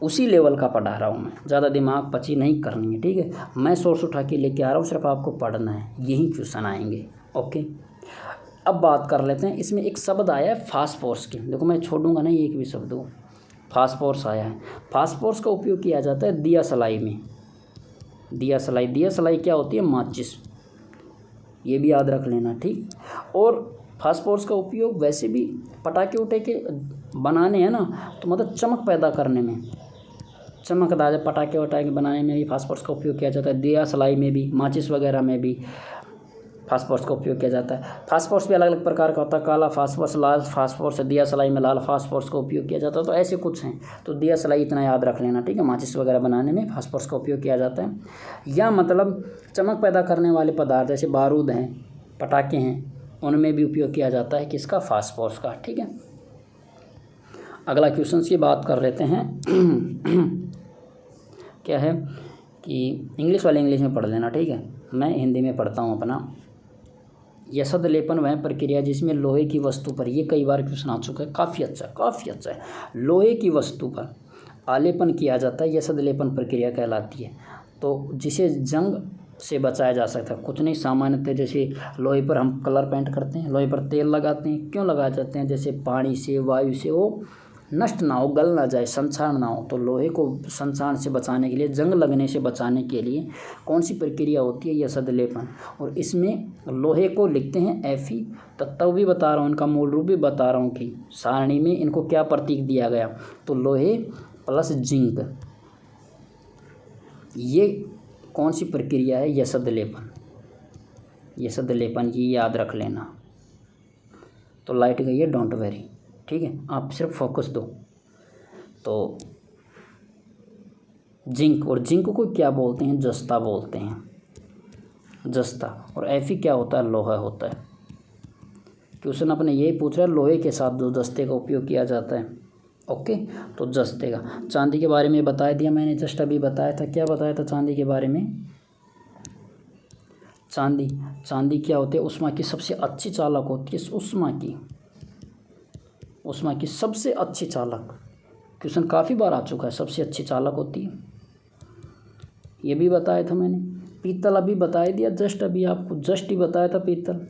उसी लेवल का पढ़ा रहा हूँ मैं, ज़्यादा दिमाग पची नहीं करनी है। ठीक है, मैं सोर्स उठा के लेके आ रहा हूँ, सिर्फ आपको पढ़ना है, यही क्वेश्चन आएंगे। ओके, अब बात कर लेते हैं, इसमें एक शब्द आया है फास्फोरस की, देखो मैं छोड़ूंगा नहीं एक भी शब्द हो, फास्फोरस आया है। फास्फोरस का उपयोग किया जाता है दिया सलाई में। दिया सलाई क्या होती है? माचिस। ये भी याद रख लेना, ठीक। और फास्फोरस का उपयोग वैसे भी पटाखे उटाखे बनाने हैं ना, तो मतलब चमक पैदा करने में, चमकदार पटाखे वटाखे बनाने में भी फास्फोरस का उपयोग किया जाता है। दिया सलाई में भी, माचिस वगैरह में भी फास्फोरस का उपयोग किया जाता है। फास्फोरस भी अलग अलग प्रकार का होता है, काला फास्फोरस, लाल फास्फोरस, दिया सलाई में लाल फास्फोरस का उपयोग किया जाता है। तो ऐसे कुछ हैं, तो दिया सलाई इतना याद रख लेना, ठीक है। माचिस वगैरह बनाने में फास्फोरस का उपयोग किया जाता है। या मतलब चमक पैदा करने वाले पदार्थ जैसे बारूद हैं, पटाखे हैं, उनमें भी उपयोग किया जाता है किसका? फास्फोरस का, ठीक है। अगला क्वेश्चन की बात कर लेते हैं। क्या है कि इंग्लिश वाले इंग्लिश में पढ़ लेना, ठीक है। मैं हिंदी में पढ़ता हूँ अपना। यसद लेपन वह प्रक्रिया जिसमें लोहे की वस्तु पर, ये कई बार क्वेश्चन आ चुका है, काफ़ी अच्छा है। लोहे की वस्तु पर आलेपन किया जाता है, यसद लेपन प्रक्रिया कहलाती है। तो जिसे जंग से बचाया जा सकता है, कुछ नहीं, सामान्यतः जैसे लोहे पर हम कलर पेंट करते हैं, लोहे पर तेल लगाते हैं, क्यों लगाए जाते हैं? जैसे पानी से, वायु से वो नष्ट ना हो, गल ना जाए, संक्षारण ना हो। तो लोहे को संक्षारण से बचाने के लिए, जंग लगने से बचाने के लिए कौन सी प्रक्रिया होती है? यसद लेपन। और इसमें लोहे को लिखते हैं Fe। तत्व भी बता रहा हूँ, इनका मूल रूप भी बता रहा हूँ कि सारणी में इनको क्या प्रतीक दिया गया। तो लोहे प्लस जिंक, ये कौन सी प्रक्रिया है? यसद लेपन। यसद लेपन की याद रख लेना। तो लाइट गई है, डोंट वेरी, ठीक है, आप सिर्फ फोकस दो। तो जिंक, और जिंक को क्या बोलते हैं? जस्ता बोलते हैं, जस्ता। और Fe क्या होता है? लोहा होता है। क्वेश्चन अपने यही पूछ रहा है, लोहे के साथ जो जस्ते का उपयोग किया जाता है। ओके, तो जस्ते का। चांदी के बारे में बता दिया मैंने, जस्ट अभी बताया था। क्या बताया था चांदी के बारे में? चांदी क्या होती है? उष्मा की सबसे अच्छी चालक होती है। उष्मा की सबसे अच्छी चालक, क्वेश्चन काफ़ी बार आ चुका है, सबसे अच्छी चालक होती है, ये भी बताया था मैंने। पीतल अभी बता दिया, जस्ट अभी आपको जस्ट ही बताया था, पीतल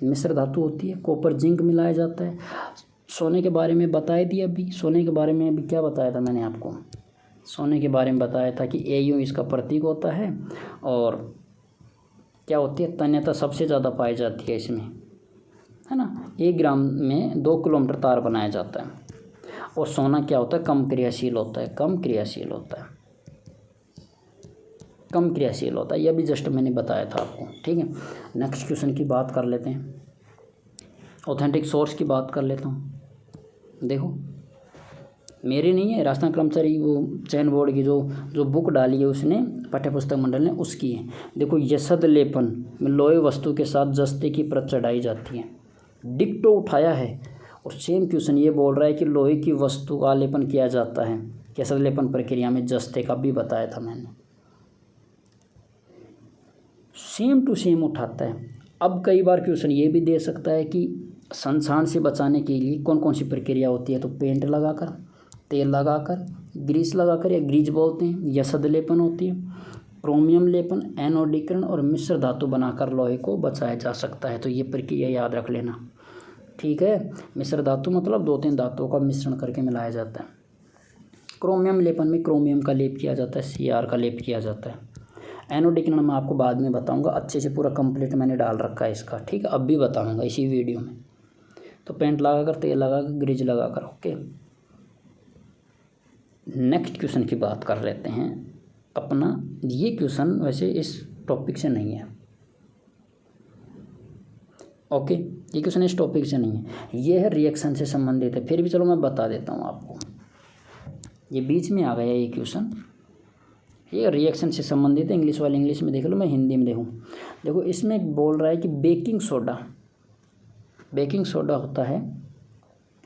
मिश्र धातु होती है, कॉपर जिंक मिलाया जाता है। सोने के बारे में बता दिया अभी। सोने के बारे में अभी क्या बताया था मैंने आपको? सोने के बारे में बताया था कि Au इसका प्रतीक होता है, और क्या होती है? तन्यता सबसे ज़्यादा पाई जाती है इसमें, है ना। 1 ग्राम में 2 किलोमीटर तार बनाया जाता है। और सोना क्या होता है? कम क्रियाशील होता है, कम क्रियाशील होता है। यह भी जस्ट मैंने बताया था आपको, ठीक है। नेक्स्ट क्वेश्चन की बात कर लेते हैं, ऑथेंटिक सोर्स की बात कर लेता हूँ। देखो, मेरी नहीं है, राजस्थान कर्मचारी वो चयन बोर्ड की जो बुक डाली है उसने, पाठ्यपुस्तक मंडल ने, उसकी है। देखो, यसद लेपन में लोहे वस्तु के साथ जस्ते की परत चढ़ाई जाती है। डिक्टो उठाया है, और सेम क्वेश्चन ये बोल रहा है कि लोहे की वस्तु का लेपन किया जाता है यसद लेपन प्रक्रिया में, जस्ते का भी बताया था मैंने। सेम टू सेम उठाता है। अब कई बार क्वेश्चन ये भी दे सकता है कि संक्षारण से बचाने के लिए कौन कौन सी प्रक्रिया होती है? तो पेंट लगाकर, तेल लगाकर, ग्रीस लगाकर, या ग्रीज बोलते हैं, यसद लेपन होती है, क्रोमियम लेपन, एनोडीकरण, और मिश्र धातु बनाकर लोहे को बचाया जा सकता है। तो ये प्रक्रिया याद रख लेना, ठीक है। मिश्र धातु मतलब 2-3 धातुओं का मिश्रण करके मिलाया जाता है। क्रोमियम लेपन में क्रोमियम का लेप किया जाता है, Cr का लेप किया जाता है। एनोडीकरण मैं आपको बाद में बताऊंगा, अच्छे से पूरा कंप्लीट मैंने डाल रखा है इसका, ठीक है। अब भी बताऊंगा इसी वीडियो में। तो पेंट लगाकर, तेल लगाकर, ग्रीज लगाकर, ओके। नेक्स्ट क्वेश्चन की बात कर लेते हैं अपना। ये क्वेश्चन वैसे इस टॉपिक से नहीं है, ओके। ये क्वेश्चन इस टॉपिक से नहीं है, ये है रिएक्शन से संबंधित है। फिर भी चलो मैं बता देता हूँ आपको, ये बीच में आ गया ये क्वेश्चन। ये रिएक्शन से संबंधित है, इंग्लिश वाले इंग्लिश में देख लो, मैं हिंदी में देखूँ। देखो, इसमें बोल रहा है कि बेकिंग सोडा होता है,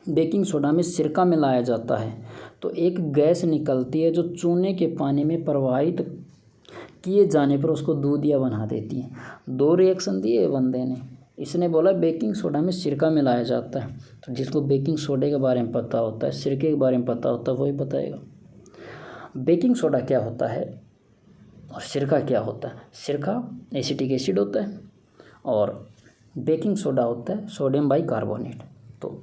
बेकिंग सोडा में सिरका मिलाया जाता है, तो एक गैस निकलती है जो चूने के पानी में प्रवाहित किए जाने पर उसको दूधिया बना देती है। 2 रिएक्शन दिए बंदे ने, इसने बोला बेकिंग सोडा में सिरका मिलाया जाता है। तो जिसको बेकिंग सोडे के बारे में पता होता है, सिरके के बारे में पता होता है, वही बताएगा बेकिंग सोडा क्या होता है और सिरका क्या होता है। सिरका एसिटिक एसिड होता है, और बेकिंग सोडा होता है सोडियम बाइकार्बोनेट। तो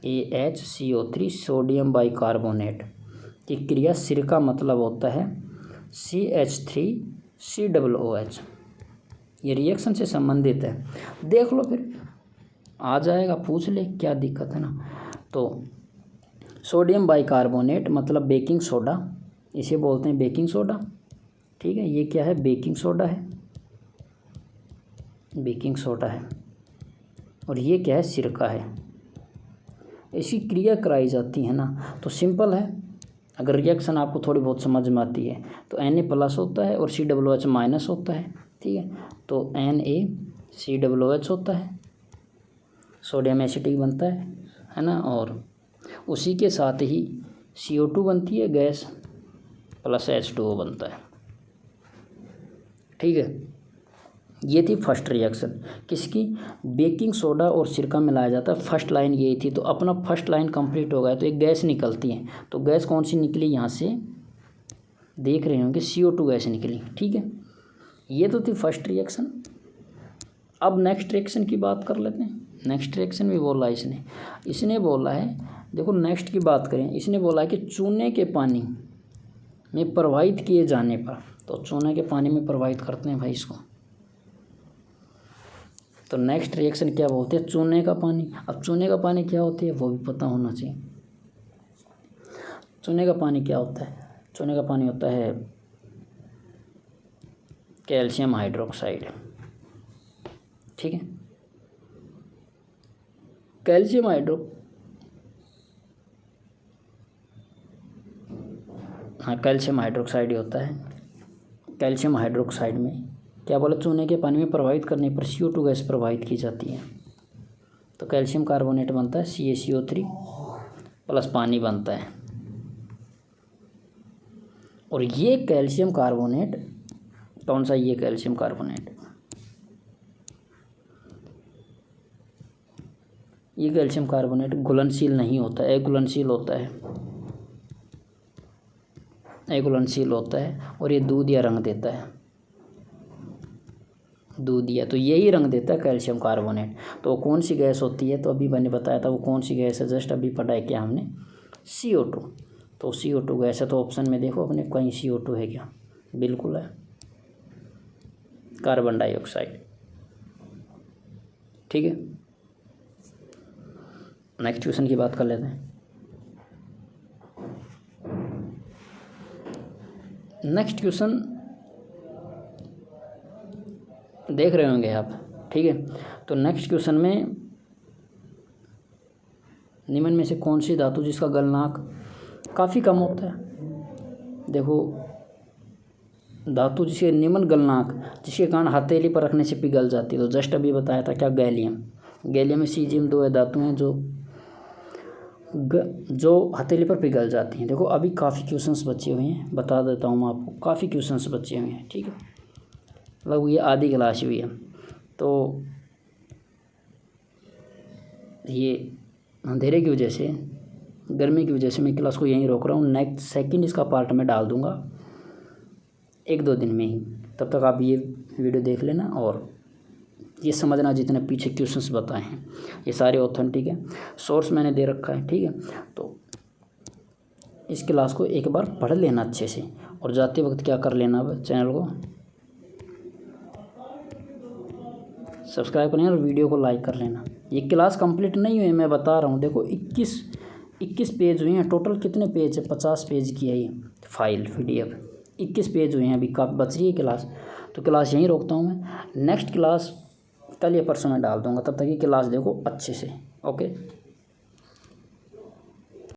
AHCO3 सोडियम बाइकार्बोनेट की क्रिया सिरका मतलब होता है CH3COOH। ये रिएक्शन से संबंधित है, देख लो फिर आ जाएगा, पूछ ले क्या दिक्कत है ना। तो सोडियम बाइकार्बोनेट मतलब बेकिंग सोडा, इसे बोलते हैं बेकिंग सोडा, ठीक है। ये क्या है, बेकिंग सोडा है, बेकिंग सोडा है। और ये क्या है, सिरका है। इसकी क्रिया कराई जाती है ना, तो सिंपल है। अगर रिएक्शन आपको थोड़ी बहुत समझ में आती है तो Na+ होता है और COOH- होता है, ठीक है। तो NaCOOH होता है, सोडियम एसिटिक बनता है ना। और उसी के साथ ही CO2 बनती है गैस प्लस H2O बनता है, ठीक है। ये थी फर्स्ट रिएक्शन, किसकी, बेकिंग सोडा और सिरका मिलाया जाता है। फर्स्ट लाइन यही थी। तो अपना फर्स्ट लाइन कंप्लीट हो गया। तो एक गैस निकलती है, तो गैस कौन सी निकली, यहाँ से देख रहे होंगे CO2 गैस निकली, ठीक है। ये तो थी फर्स्ट रिएक्शन। अब नेक्स्ट रिएक्शन की बात कर लेते हैं। नेक्स्ट रिएक्शन भी बोला है इसने बोला है, देखो नेक्स्ट की बात करें, इसने बोला है कि चूने के पानी में प्रवाहित किए जाने पर, तो चूने के पानी में प्रवाहित करते हैं भाई इसको। तो नेक्स्ट रिएक्शन क्या बोलते हैं, चूने का पानी। अब चूने का पानी क्या होती है वो भी पता होना चाहिए। चूने का पानी क्या होता है, चूने का पानी होता है कैल्शियम हाइड्रोक्साइड, ठीक है। कैल्शियम कैल्शियम हाइड्रोक्साइड ही होता है। कैल्शियम हाइड्रोक्साइड में क्या बोला, चूने के पानी में प्रवाहित करने पर CO2 गैस प्रवाहित की जाती है, तो कैल्शियम कार्बोनेट बनता है CaCO3 प्लस पानी बनता है। और ये कैल्शियम कार्बोनेट कौन सा, ये कैल्शियम कार्बोनेट, ये कैल्शियम कार्बोनेट घुलनशील नहीं होता, अघुलनशील होता है, अघुलनशील होता है। और ये दूध या रंग देता है, दूध या, तो यही रंग देता है कैल्शियम कार्बोनेट। तो वो कौन सी गैस होती है, तो अभी मैंने बताया था वो कौन सी गैस है, जस्ट अभी पढ़ा है क्या हमने, CO2। तो CO2 गैस है, तो ऑप्शन में देखो अपने कहीं CO2 है क्या, बिल्कुल है, कार्बन डाइऑक्साइड, ठीक है। नेक्स्ट क्वेश्चन की बात कर लेते हैं। नेक्स्ट क्वेश्चन देख रहे होंगे आप, ठीक है। तो नेक्स्ट क्वेश्चन में निम्न में से कौन सी धातु जिसका गलनांक काफ़ी कम होता है, देखो धातु जिसके निम्न गलनांक जिसके कारण हथेली पर रखने से पिघल जाती है, तो जस्ट अभी बताया था क्या, गैलियम। गैलियम में CgM2 धातु हैं जो हथेली पर पिघल जाती हैं। देखो अभी काफ़ी क्वेश्चंस बचे हुए हैं, बता देता हूँ मैं आपको, काफ़ी क्वेश्चंस बचे हुए हैं, ठीक है। मतलब ये आधी क्लास हुई है, तो ये अंधेरे की वजह से, गर्मी की वजह से मैं क्लास को यहीं रोक रहा हूँ। नेक्स्ट सेकंड इसका पार्ट में डाल दूँगा 1-2 दिन में ही, तब तक आप ये वीडियो देख लेना और ये समझना जितने पीछे क्वेश्चंस बताए हैं ये सारे ऑथेंटिक है, सोर्स मैंने दे रखा है, ठीक है। तो इस क्लास को एक बार पढ़ लेना अच्छे से, और जाते वक्त क्या कर लेना, अब चैनल को सब्सक्राइब करना और वीडियो को लाइक कर लेना। ये क्लास कंप्लीट नहीं हुई, मैं बता रहा हूँ। देखो 21 पेज हुए हैं टोटल, कितने पेज है, 50 पेज की है ये फाइल PDF, 21 पेज हुए हैं, अभी काफ़ी बच रही है क्लास। तो क्लास यहीं रोकता हूँ मैं, नेक्स्ट क्लास कल या परसों में डाल दूँगा, तब तक ये क्लास देखो अच्छे से, ओके।